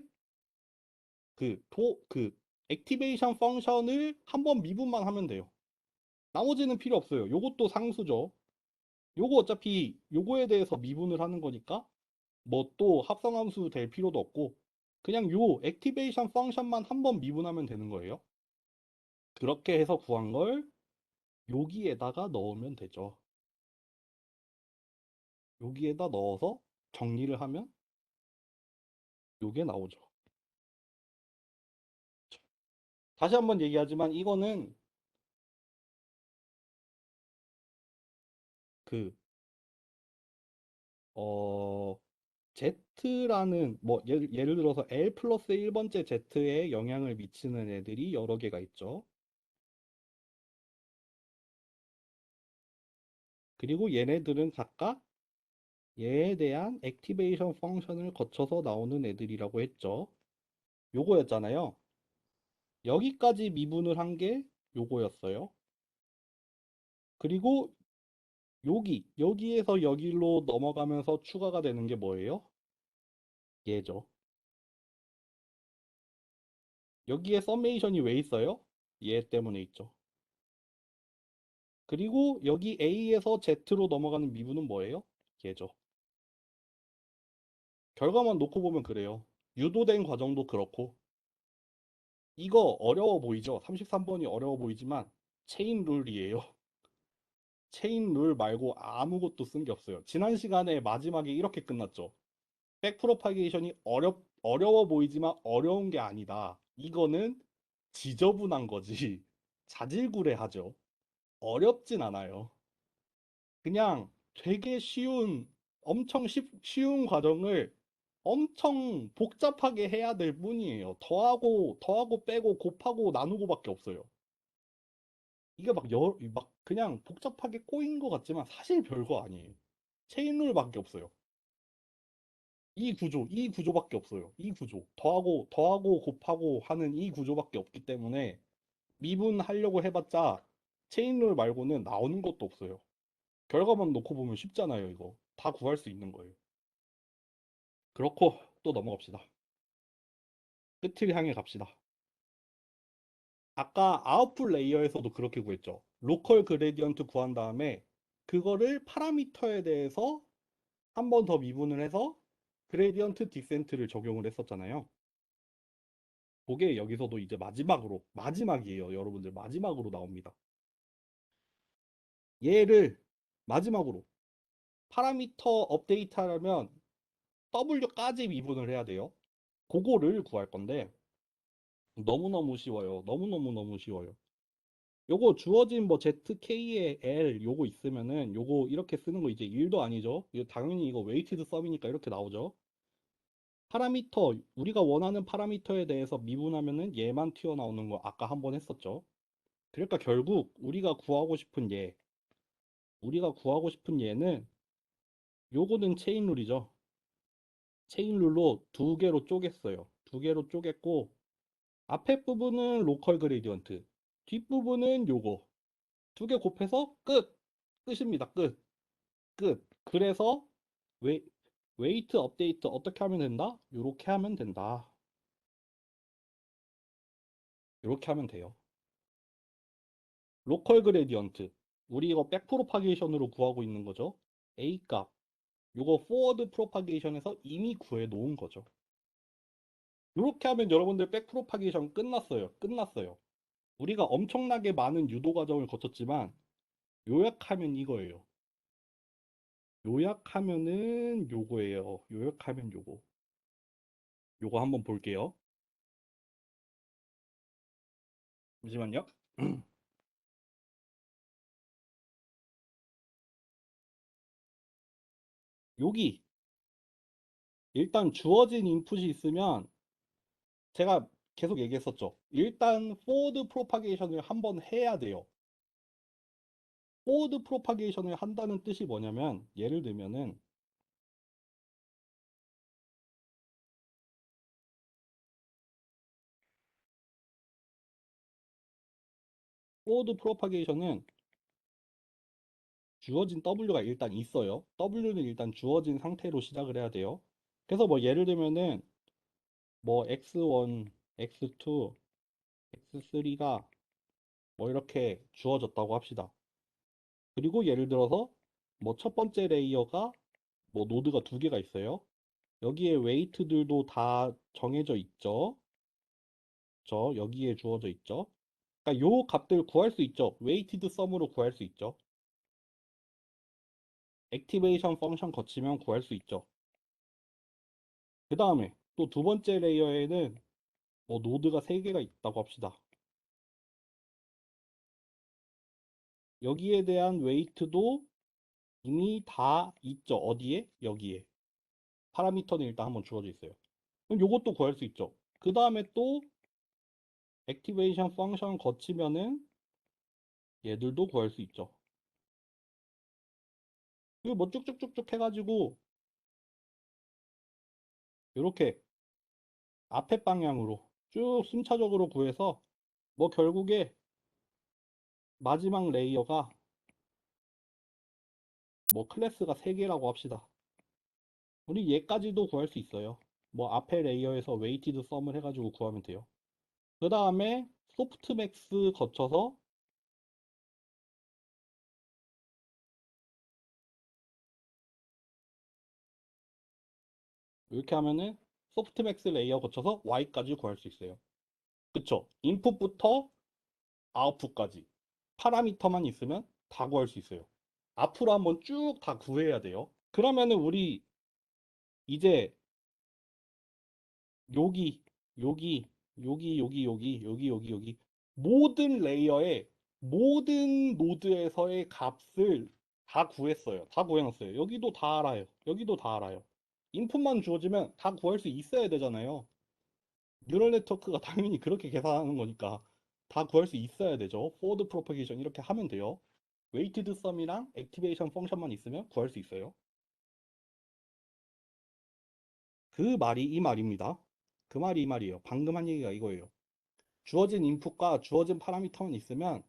그 액티베이션 펑션을 한번 미분만 하면 돼요. 나머지는 필요 없어요. 요것도 상수죠. 요거 어차피 요거에 대해서 미분을 하는 거니까 뭐 또 합성함수 될 필요도 없고 그냥 요 액티베이션 펑션만 한번 미분하면 되는 거예요. 그렇게 해서 구한 걸 여기에다가 넣으면 되죠. 여기에다 넣어서 정리를 하면 요게 나오죠. 다시 한번 얘기하지만 이거는 그 어, Z라는 뭐 예를 들어서 L 플러스 1번째 Z에 영향을 미치는 애들이 여러 개가 있죠. 그리고 얘네들은 각각 얘에 대한 액티베이션 펑션을 거쳐서 나오는 애들이라고 했죠. 요거였잖아요. 여기까지 미분을 한 게 요거였어요. 그리고 여기에서 여기로 넘어가면서 추가가 되는 게 뭐예요? 얘죠. 여기에 서메이션이 왜 있어요? 얘 때문에 있죠. 그리고 여기 A에서 Z로 넘어가는 미분은 뭐예요? 얘죠. 결과만 놓고 보면 그래요. 유도된 과정도 그렇고 이거 어려워 보이죠? 33번이 어려워 보이지만 체인 룰이에요. 체인 룰 말고 아무것도 쓴 게 없어요. 지난 시간에 마지막에 이렇게 끝났죠. 백 프로파게이션이 어려워 보이지만 어려운 게 아니다. 이거는 지저분한 거지. 자질구레하죠. 어렵진 않아요. 그냥 되게 쉬운 과정을 엄청 복잡하게 해야 될 뿐이에요. 더하고 빼고 곱하고 나누고밖에 없어요. 이게 막 그냥 복잡하게 꼬인 것 같지만 사실 별거 아니에요. 체인룰밖에 없어요. 이 구조밖에 없어요. 이 구조. 더하고 곱하고 하는 이 구조밖에 없기 때문에 미분하려고 해봤자 체인룰 말고는 나오는 것도 없어요. 결과만 놓고 보면 쉽잖아요, 이거. 다 구할 수 있는 거예요. 그렇고 또 넘어갑시다. 끝을 향해 갑시다. 아까 아웃풋 레이어에서도 그렇게 구했죠. 로컬 그레디언트 구한 다음에 그거를 파라미터에 대해서 한 번 더 미분을 해서 그레디언트 디센트를 적용을 했었잖아요. 그게 여기서도 이제 마지막이에요. 여러분들 마지막으로 나옵니다. 얘를 마지막으로 파라미터 업데이트하려면 W까지 미분을 해야 돼요. 그거를 구할 건데 너무너무 쉬워요. 너무너무너무 쉬워요. 요거 주어진 뭐 ZK의 L 요거 있으면은 요거 이렇게 쓰는 거 이제 1도 아니죠. 이거 당연히 이거 웨이티드 썸이니까 이렇게 나오죠. 파라미터 우리가 원하는 파라미터에 대해서 미분하면은 얘만 튀어나오는 거 아까 한번 했었죠. 그러니까 결국 우리가 구하고 싶은 얘는 요거는 체인룰이죠. 체인룰로 두 개로 쪼갰어요. 두 개로 쪼갰고 앞에 부분은 로컬 그레디언트, 뒷부분은 요거 두 개 곱해서 끝입니다. 끝. 그래서 웨, 웨이트 업데이트 어떻게 하면 된다? 요렇게 하면 된다. 요렇게 하면 돼요. 로컬 그레디언트 우리 이거 백 프로파게이션으로 구하고 있는 거죠. A 값 요거 포워드 프로파게이션에서 이미 구해 놓은 거죠. 요렇게 하면 여러분들 백 프로파게이션 끝났어요. 우리가 엄청나게 많은 유도 과정을 거쳤지만 요약하면 이거예요. 요약하면은 요거예요. 요약하면 요거. 요거 한번 볼게요. 잠시만요. 여기 일단 주어진 인풋이 있으면 제가 계속 얘기했었죠. 일단 포워드 프로파게이션을 한번 해야 돼요. 포워드 프로파게이션을 한다는 뜻이 뭐냐면 예를 들면은 포워드 프로파게이션은 주어진 W가 일단 있어요. W는 일단 주어진 상태로 시작을 해야 돼요. 그래서 뭐 예를 들면은 뭐 x1, x2, x3가 뭐 이렇게 주어졌다고 합시다. 그리고 예를 들어서 뭐 첫 번째 레이어가 뭐 노드가 두 개가 있어요. 여기에 웨이트들도 다 정해져 있죠. 여기에 주어져 있죠. 그러니까 요 값들 구할 수 있죠. 웨이티드 썸으로 구할 수 있죠. 액티베이션 펑션 거치면 구할 수 있죠. 그 다음에 또 두 번째 레이어에는 뭐 노드가 세 개가 있다고 합시다. 여기에 대한 웨이트도 이미 다 있죠. 어디에? 여기에. 파라미터는 일단 한번 주어져 있어요. 그럼 요것도 구할 수 있죠. 그 다음에 또 액티베이션 펑션 거치면은 얘들도 구할 수 있죠. 그리고 뭐 쭉쭉쭉쭉 해가지고 이렇게 앞에 방향으로 쭉 순차적으로 구해서 뭐 결국에 마지막 레이어가 뭐 클래스가 3개라고 합시다. 우리 얘까지도 구할 수 있어요. 뭐 앞에 레이어에서 웨이티드 썸을 해가지고 구하면 돼요. 그 다음에 소프트맥스 거쳐서 이렇게 하면은 소프트맥스 레이어 거쳐서 Y까지 구할 수 있어요. 그쵸? 인풋부터 아웃풋까지 파라미터만 있으면 다 구할 수 있어요. 앞으로 한번 쭉 다 구해야 돼요. 그러면은 우리 이제 여기, 여기, 여기 모든 레이어의 모든 노드에서의 값을 다 구했어요. 다 구해놨어요. 여기도 다 알아요. 여기도 다 알아요. 인풋만 주어지면 다 구할 수 있어야 되잖아요. 뉴럴 네트워크가 당연히 그렇게 계산하는 거니까 다 구할 수 있어야 되죠. 포워드 프로파게이션 이렇게 하면 돼요. 웨이티드 썸이랑 액티베이션 펑션만 있으면 구할 수 있어요. 그 말이 이 말입니다. 그 말이 이 말이에요. 방금 한 얘기가 이거예요. 주어진 인풋과 주어진 파라미터만 있으면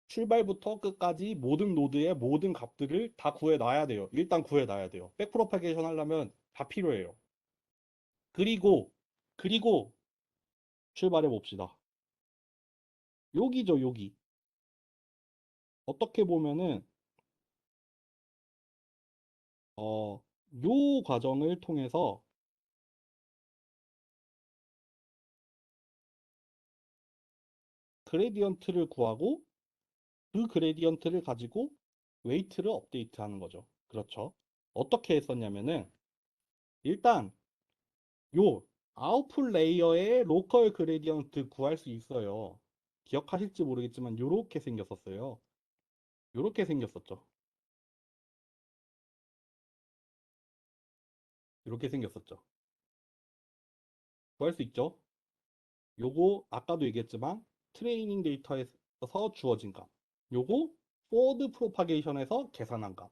출발부터 끝까지 모든 노드의 모든 값들을 다 구해놔야 돼요. 일단 구해놔야 돼요. 백프로파게이션 하려면 다 필요해요. 그리고 출발해 봅시다. 여기죠, 여기. 어떻게 보면은 요 과정을 통해서 그레디언트를 구하고 그 그레디언트를 가지고 웨이트를 업데이트하는 거죠. 그렇죠. 어떻게 했었냐면은 일단 요 아웃풋 레이어의 로컬 그레디언트 구할 수 있어요. 기억하실지 모르겠지만 요렇게 생겼었어요. 요렇게 생겼었죠. 요렇게 생겼었죠. 구할 수 있죠. 요거 아까도 얘기했지만 트레이닝 데이터에서 주어진 값. 요거 포워드 프로파게이션에서 계산한 값.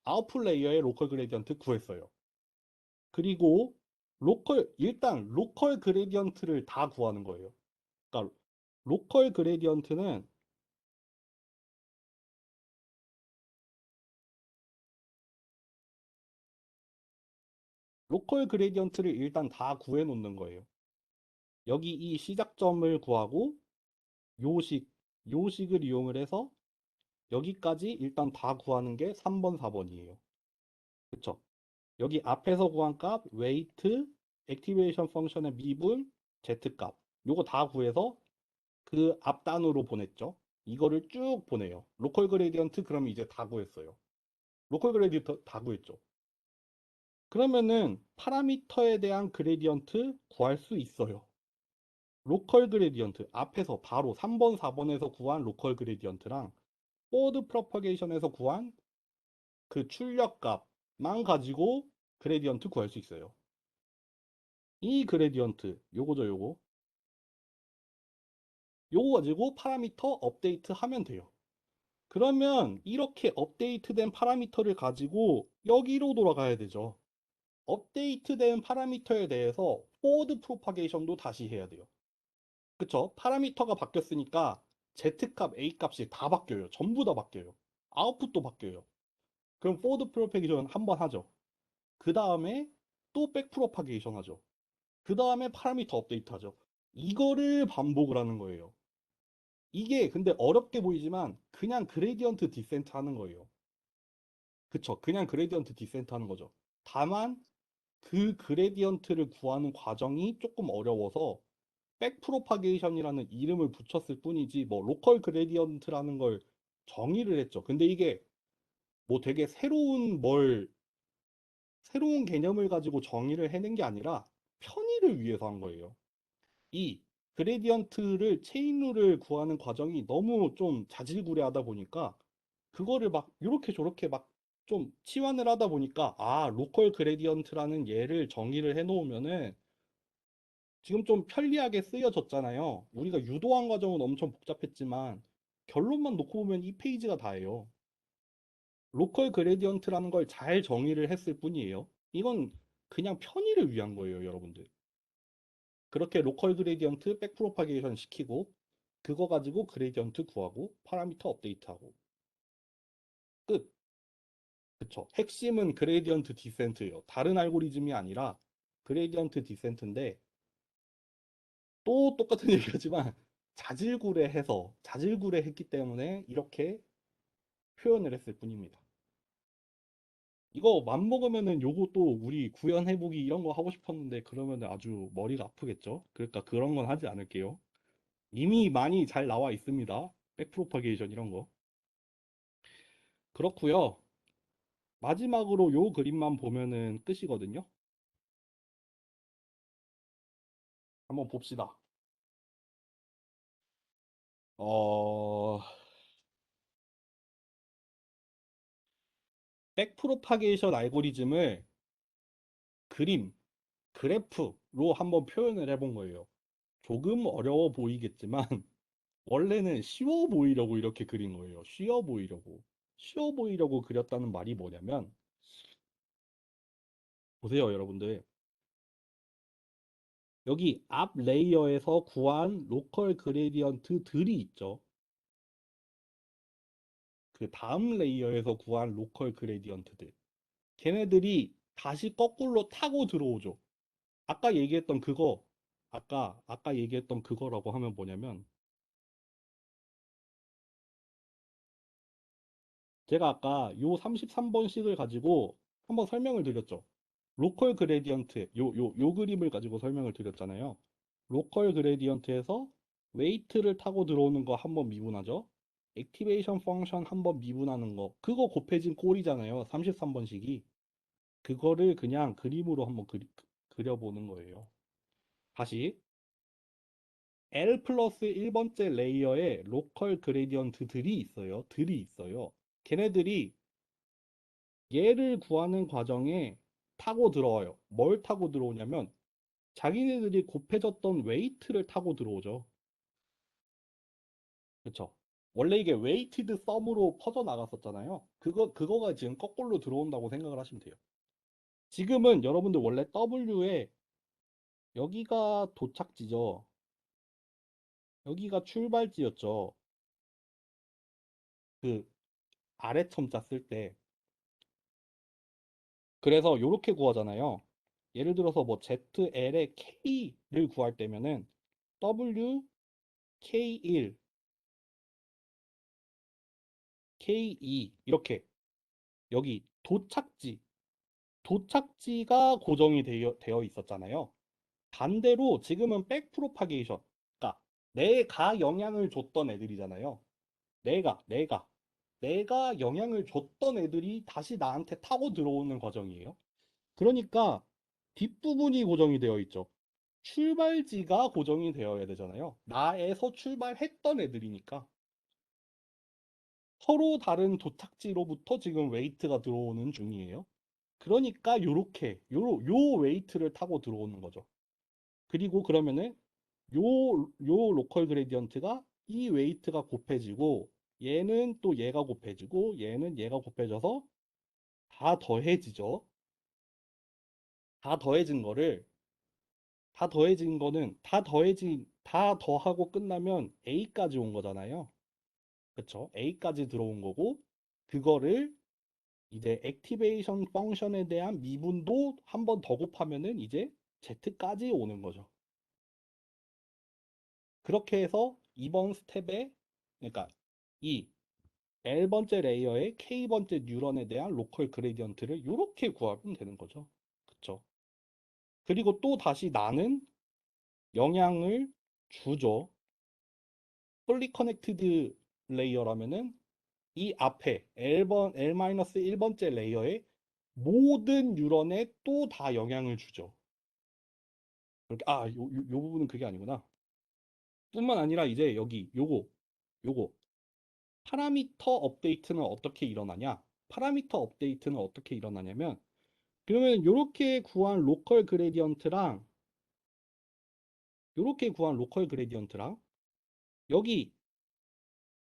아웃풋 레이어의 로컬 그레디언트 구했어요. 그리고 일단 로컬 그레디언트를 다 구하는 거예요. 그러니까 로컬 그레디언트는 로컬 그레디언트를 일단 다 구해 놓는 거예요. 여기 이 시작점을 구하고 요식, 요식을 이용을 해서 여기까지 일단 다 구하는 게 3번, 4번이에요. 그쵸? 여기 앞에서 구한 값, 웨이트, 액티베이션 펑션의 미분, z값. 요거 다 구해서 그 앞단으로 보냈죠. 이거를 쭉 보내요. 로컬 그레디언트 그럼 이제 다 구했어요. 로컬 그레디언트 다 구했죠. 그러면은 파라미터에 대한 그레디언트 구할 수 있어요. 로컬 그레디언트 앞에서 바로 3번, 4번에서 구한 로컬 그레디언트랑 포워드 프로파게이션에서 구한 그 출력값만 가지고 그레디언트 구할 수 있어요. 이 그레디언트 요거죠, 요거 가지고 파라미터 업데이트 하면 돼요. 그러면 이렇게 업데이트된 파라미터를 가지고 여기로 돌아가야 되죠. 업데이트된 파라미터에 대해서 포워드 프로파게이션도 다시 해야 돼요. 그쵸? 파라미터가 바뀌었으니까 Z값, A값이 다 바뀌어요. 전부 다 바뀌어요. 아웃풋도 바뀌어요. 그럼 포워드 프로파게이션 한 번 하죠. 그 다음에 또 백 프로파게이션 하죠. 그 다음에 파라미터 업데이트 하죠. 이거를 반복을 하는 거예요. 이게 근데 어렵게 보이지만 그냥 그레디언트 디센트 하는 거예요. 그쵸? 그냥 그레디언트 디센트 하는 거죠. 다만 그 그레디언트를 구하는 과정이 조금 어려워서 백 프로파게이션이라는 이름을 붙였을 뿐이지 뭐 로컬 그레디언트라는 걸 정의를 했죠. 근데 이게 뭐 되게 새로운 개념을 가지고 정의를 해낸 게 아니라 편의를 위해서 한 거예요. 이 그레디언트를 체인룰을 구하는 과정이 너무 좀 자질구레하다 보니까 그거를 막 이렇게 저렇게 막 좀 치환을 하다 보니까 로컬 그레디언트라는 예를 정의를 해 놓으면은 지금 좀 편리하게 쓰여졌잖아요. 우리가 유도한 과정은 엄청 복잡했지만 결론만 놓고 보면 이 페이지가 다예요. 로컬 그레디언트라는 걸 잘 정의를 했을 뿐이에요. 이건 그냥 편의를 위한 거예요, 여러분들. 그렇게 로컬 그레디언트 백 프로파게이션 시키고 그거 가지고 그레디언트 구하고 파라미터 업데이트하고 끝. 그쵸. 핵심은 그레디언트 디센트예요. 다른 알고리즘이 아니라 그레디언트 디센트인데 또 똑같은 얘기하지만 자질구레 했기 때문에 이렇게 표현을 했을 뿐입니다. 이거 맘먹으면은 요거 또 우리 구현해보기 이런 거 하고 싶었는데 그러면 아주 머리가 아프겠죠? 그러니까 그런 건 하지 않을게요. 이미 많이 잘 나와 있습니다. 백프로파게이션 이런 거. 그렇고요. 마지막으로 요 그림만 보면은 끝이거든요. 한번 봅시다. 어, 백프로파게이션 알고리즘을 그림, 그래프로 한번 표현을 해본 거예요. 조금 어려워 보이겠지만 원래는 쉬워 보이려고 이렇게 그린 거예요. 쉬워 보이려고. 쉬워 보이려고 그렸다는 말이 뭐냐면 보세요, 여러분들. 여기 앞 레이어에서 구한 로컬 그레디언트들이 있죠. 그 다음 레이어에서 구한 로컬 그레디언트들. 걔네들이 다시 거꾸로 타고 들어오죠. 아까 얘기했던 그거, 아까 얘기했던 그거라고 하면 뭐냐면 제가 아까 요 33번씩을 가지고 한번 설명을 드렸죠. 로컬 그레디언트, 요 그림을 가지고 설명을 드렸잖아요. 로컬 그레디언트에서 웨이트를 타고 들어오는 거 한번 미분하죠. 액티베이션 펑션 한번 미분하는 거. 그거 곱해진 꼴이잖아요. 33번씩이. 그거를 그냥 그림으로 한번 그려보는 거예요. 다시. L 플러스 1번째 레이어에 로컬 그레디언트들이 있어요. 들이 있어요. 걔네들이 얘를 구하는 과정에 타고 들어와요. 뭘 타고 들어오냐면 자기네들이 곱해졌던 웨이트를 타고 들어오죠. 그쵸? 원래 이게 웨이티드 썸으로 퍼져 나갔었잖아요. 그거가 지금 거꾸로 들어온다고 생각을 하시면 돼요. 지금은 여러분들 원래 W에 여기가 도착지죠. 여기가 출발지였죠. 그 아래 첨자 쓸 때. 그래서 이렇게 구하잖아요. 예를 들어서 뭐 ZL의 K를 구할 때면은 W, K1, K2 이렇게 여기 도착지가 고정이 되어 있었잖아요. 반대로 지금은 백 프로파게이션, 그러니까 내가 영향을 줬던 애들이잖아요. 내가 영향을 줬던 애들이 다시 나한테 타고 들어오는 과정이에요. 그러니까 뒷부분이 고정이 되어 있죠. 출발지가 고정이 되어야 되잖아요. 나에서 출발했던 애들이니까 서로 다른 도착지로부터 지금 웨이트가 들어오는 중이에요. 그러니까 요 웨이트를 타고 들어오는 거죠. 그리고 그러면은 요 로컬 그레디언트가 이 웨이트가 곱해지고 얘는 또 얘가 곱해지고 얘는 얘가 곱해져서 다 더해지죠. 다 더해진 거를 다 더하고 끝나면 A까지 온 거잖아요. 그쵸? A까지 들어온 거고 그거를 이제 액티베이션 펑션에 대한 미분도 한 번 더 곱하면은 이제 Z까지 오는 거죠. 그렇게 해서 이번 스텝에 그러니까 이 L번째 레이어의 K번째 뉴런에 대한 로컬 그레디언트를 이렇게 구하면 되는 거죠. 그쵸? 그리고 또 다시 나는 영향을 주죠. fully connected 레이어라면은 이 앞에 L-1번째 레이어의 모든 뉴런에 또 다 영향을 주죠. 그렇게, 요 부분은 그게 아니구나. 뿐만 아니라 이제 여기 요거 파라미터 업데이트는 어떻게 일어나냐? 파라미터 업데이트는 어떻게 일어나냐면 그러면 요렇게 구한 로컬 그레디언트랑 여기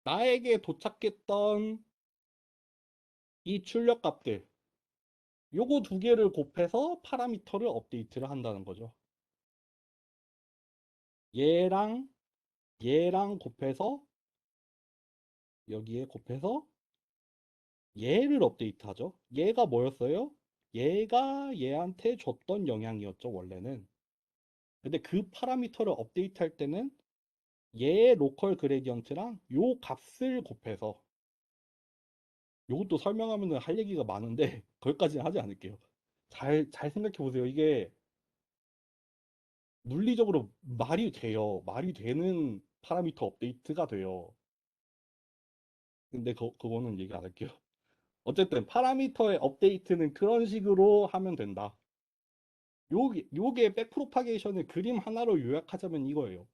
나에게 도착했던 이 출력 값들 요거 두 개를 곱해서 파라미터를 업데이트를 한다는 거죠. 얘랑 얘랑 곱해서 여기에 곱해서 얘를 업데이트하죠. 얘가 뭐였어요? 얘가 얘한테 줬던 영향이었죠, 원래는. 근데 그 파라미터를 업데이트할 때는 얘 로컬 그레디언트랑 요 값을 곱해서 요것도 설명하면 할 얘기가 많은데 거기까지는 하지 않을게요. 잘 생각해 보세요. 이게 물리적으로 말이 돼요. 말이 되는 파라미터 업데이트가 돼요. 근데 그거는 얘기 안 할게요. 어쨌든 파라미터의 업데이트는 그런 식으로 하면 된다. 요게 백프로파게이션을 그림 하나로 요약하자면 이거예요.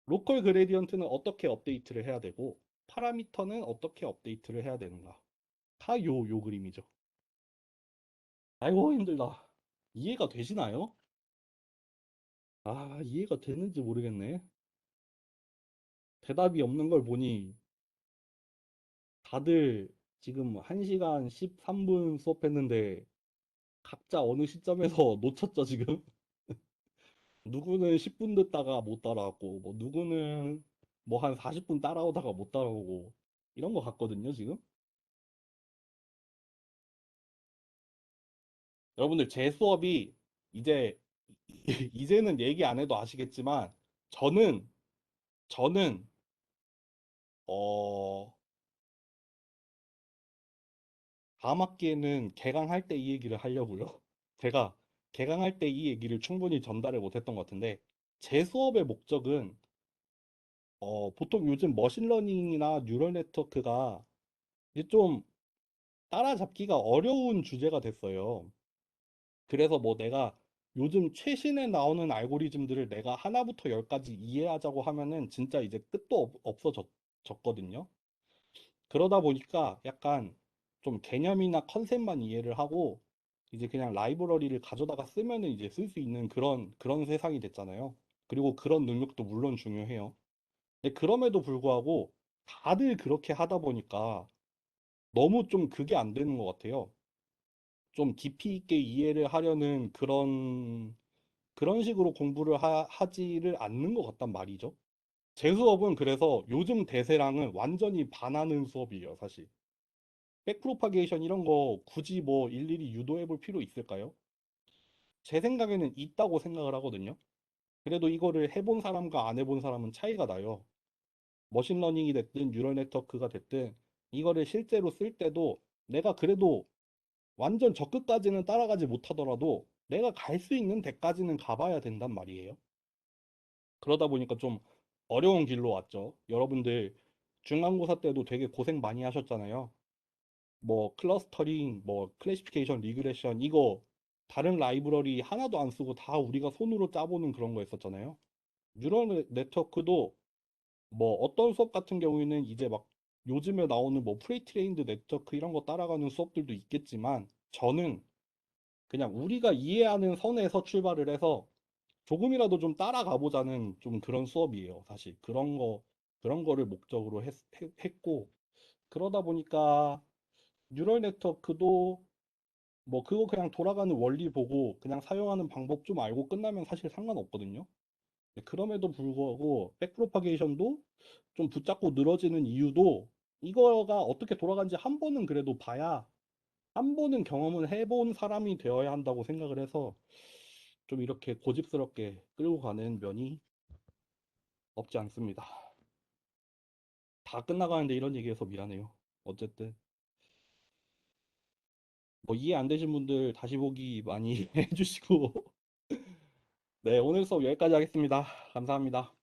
로컬 그레디언트는 어떻게 업데이트를 해야 되고 파라미터는 어떻게 업데이트를 해야 되는가. 다 요 그림이죠. 아이고 힘들다. 이해가 되시나요? 이해가 되는지 모르겠네. 대답이 없는 걸 보니 다들 지금 1시간 13분 수업했는데 각자 어느 시점에서 놓쳤죠, 지금? 누구는 10분 듣다가 못 따라왔고, 뭐 누구는 뭐 한 40분 따라오다가 못 따라오고 이런 거 같거든요, 지금? 여러분들 제 수업이 이제 이제는 얘기 안 해도 아시겠지만 저는 저는 어 다음 학기에는 개강할 때 이 얘기를 하려고요. 제가 개강할 때 이 얘기를 충분히 전달을 못했던 것 같은데, 제 수업의 목적은 보통 요즘 머신러닝이나 뉴럴 네트워크가 이제 좀 따라잡기가 어려운 주제가 됐어요. 그래서 뭐 내가 요즘 최신에 나오는 알고리즘들을 내가 하나부터 열까지 이해하자고 하면은 진짜 이제 끝도 없어졌거든요. 그러다 보니까 약간 좀 개념이나 컨셉만 이해를 하고 이제 그냥 라이브러리를 가져다가 쓰면은 이제 쓸 수 있는 그런 세상이 됐잖아요. 그리고 그런 능력도 물론 중요해요. 근데 그럼에도 불구하고 다들 그렇게 하다 보니까 너무 좀 그게 안 되는 것 같아요. 좀 깊이 있게 이해를 하려는 그런 식으로 공부를 하지를 않는 것 같단 말이죠. 제 수업은 그래서 요즘 대세랑은 완전히 반하는 수업이에요, 사실. 백프로파게이션 이런 거 굳이 뭐 일일이 유도해 볼 필요 있을까요? 제 생각에는 있다고 생각을 하거든요. 그래도 이거를 해본 사람과 안 해본 사람은 차이가 나요. 머신러닝이 됐든 뉴럴 네트워크가 됐든 이거를 실제로 쓸 때도 내가 그래도 완전 저 끝까지는 따라가지 못하더라도 내가 갈 수 있는 데까지는 가봐야 된단 말이에요. 그러다 보니까 좀 어려운 길로 왔죠. 여러분들 중간고사 때도 되게 고생 많이 하셨잖아요. 뭐 클러스터링, 뭐 클래시피케이션, 리그레션 이거 다른 라이브러리 하나도 안 쓰고 다 우리가 손으로 짜보는 그런 거 했었잖아요. 뉴럴 네트워크도 뭐 어떤 수업 같은 경우에는 이제 막 요즘에 나오는 뭐 프리트레인드 네트워크 이런 거 따라가는 수업들도 있겠지만 저는 그냥 우리가 이해하는 선에서 출발을 해서 조금이라도 좀 따라가 보자는 좀 그런 수업이에요. 사실 그런 거를 목적으로 했고 그러다 보니까 뉴럴 네트워크도 뭐 그거 그냥 돌아가는 원리 보고 그냥 사용하는 방법 좀 알고 끝나면 사실 상관없거든요. 그럼에도 불구하고 백프로파게이션도 좀 붙잡고 늘어지는 이유도 이거가 어떻게 돌아가는지 한 번은 그래도 봐야 한 번은 경험을 해본 사람이 되어야 한다고 생각을 해서 좀 이렇게 고집스럽게 끌고 가는 면이 없지 않습니다. 다 끝나가는데 이런 얘기해서 미안해요. 어쨌든 뭐 이해 안 되신 분들 다시 보기 많이 해주시고 네 오늘 수업 여기까지 하겠습니다. 감사합니다.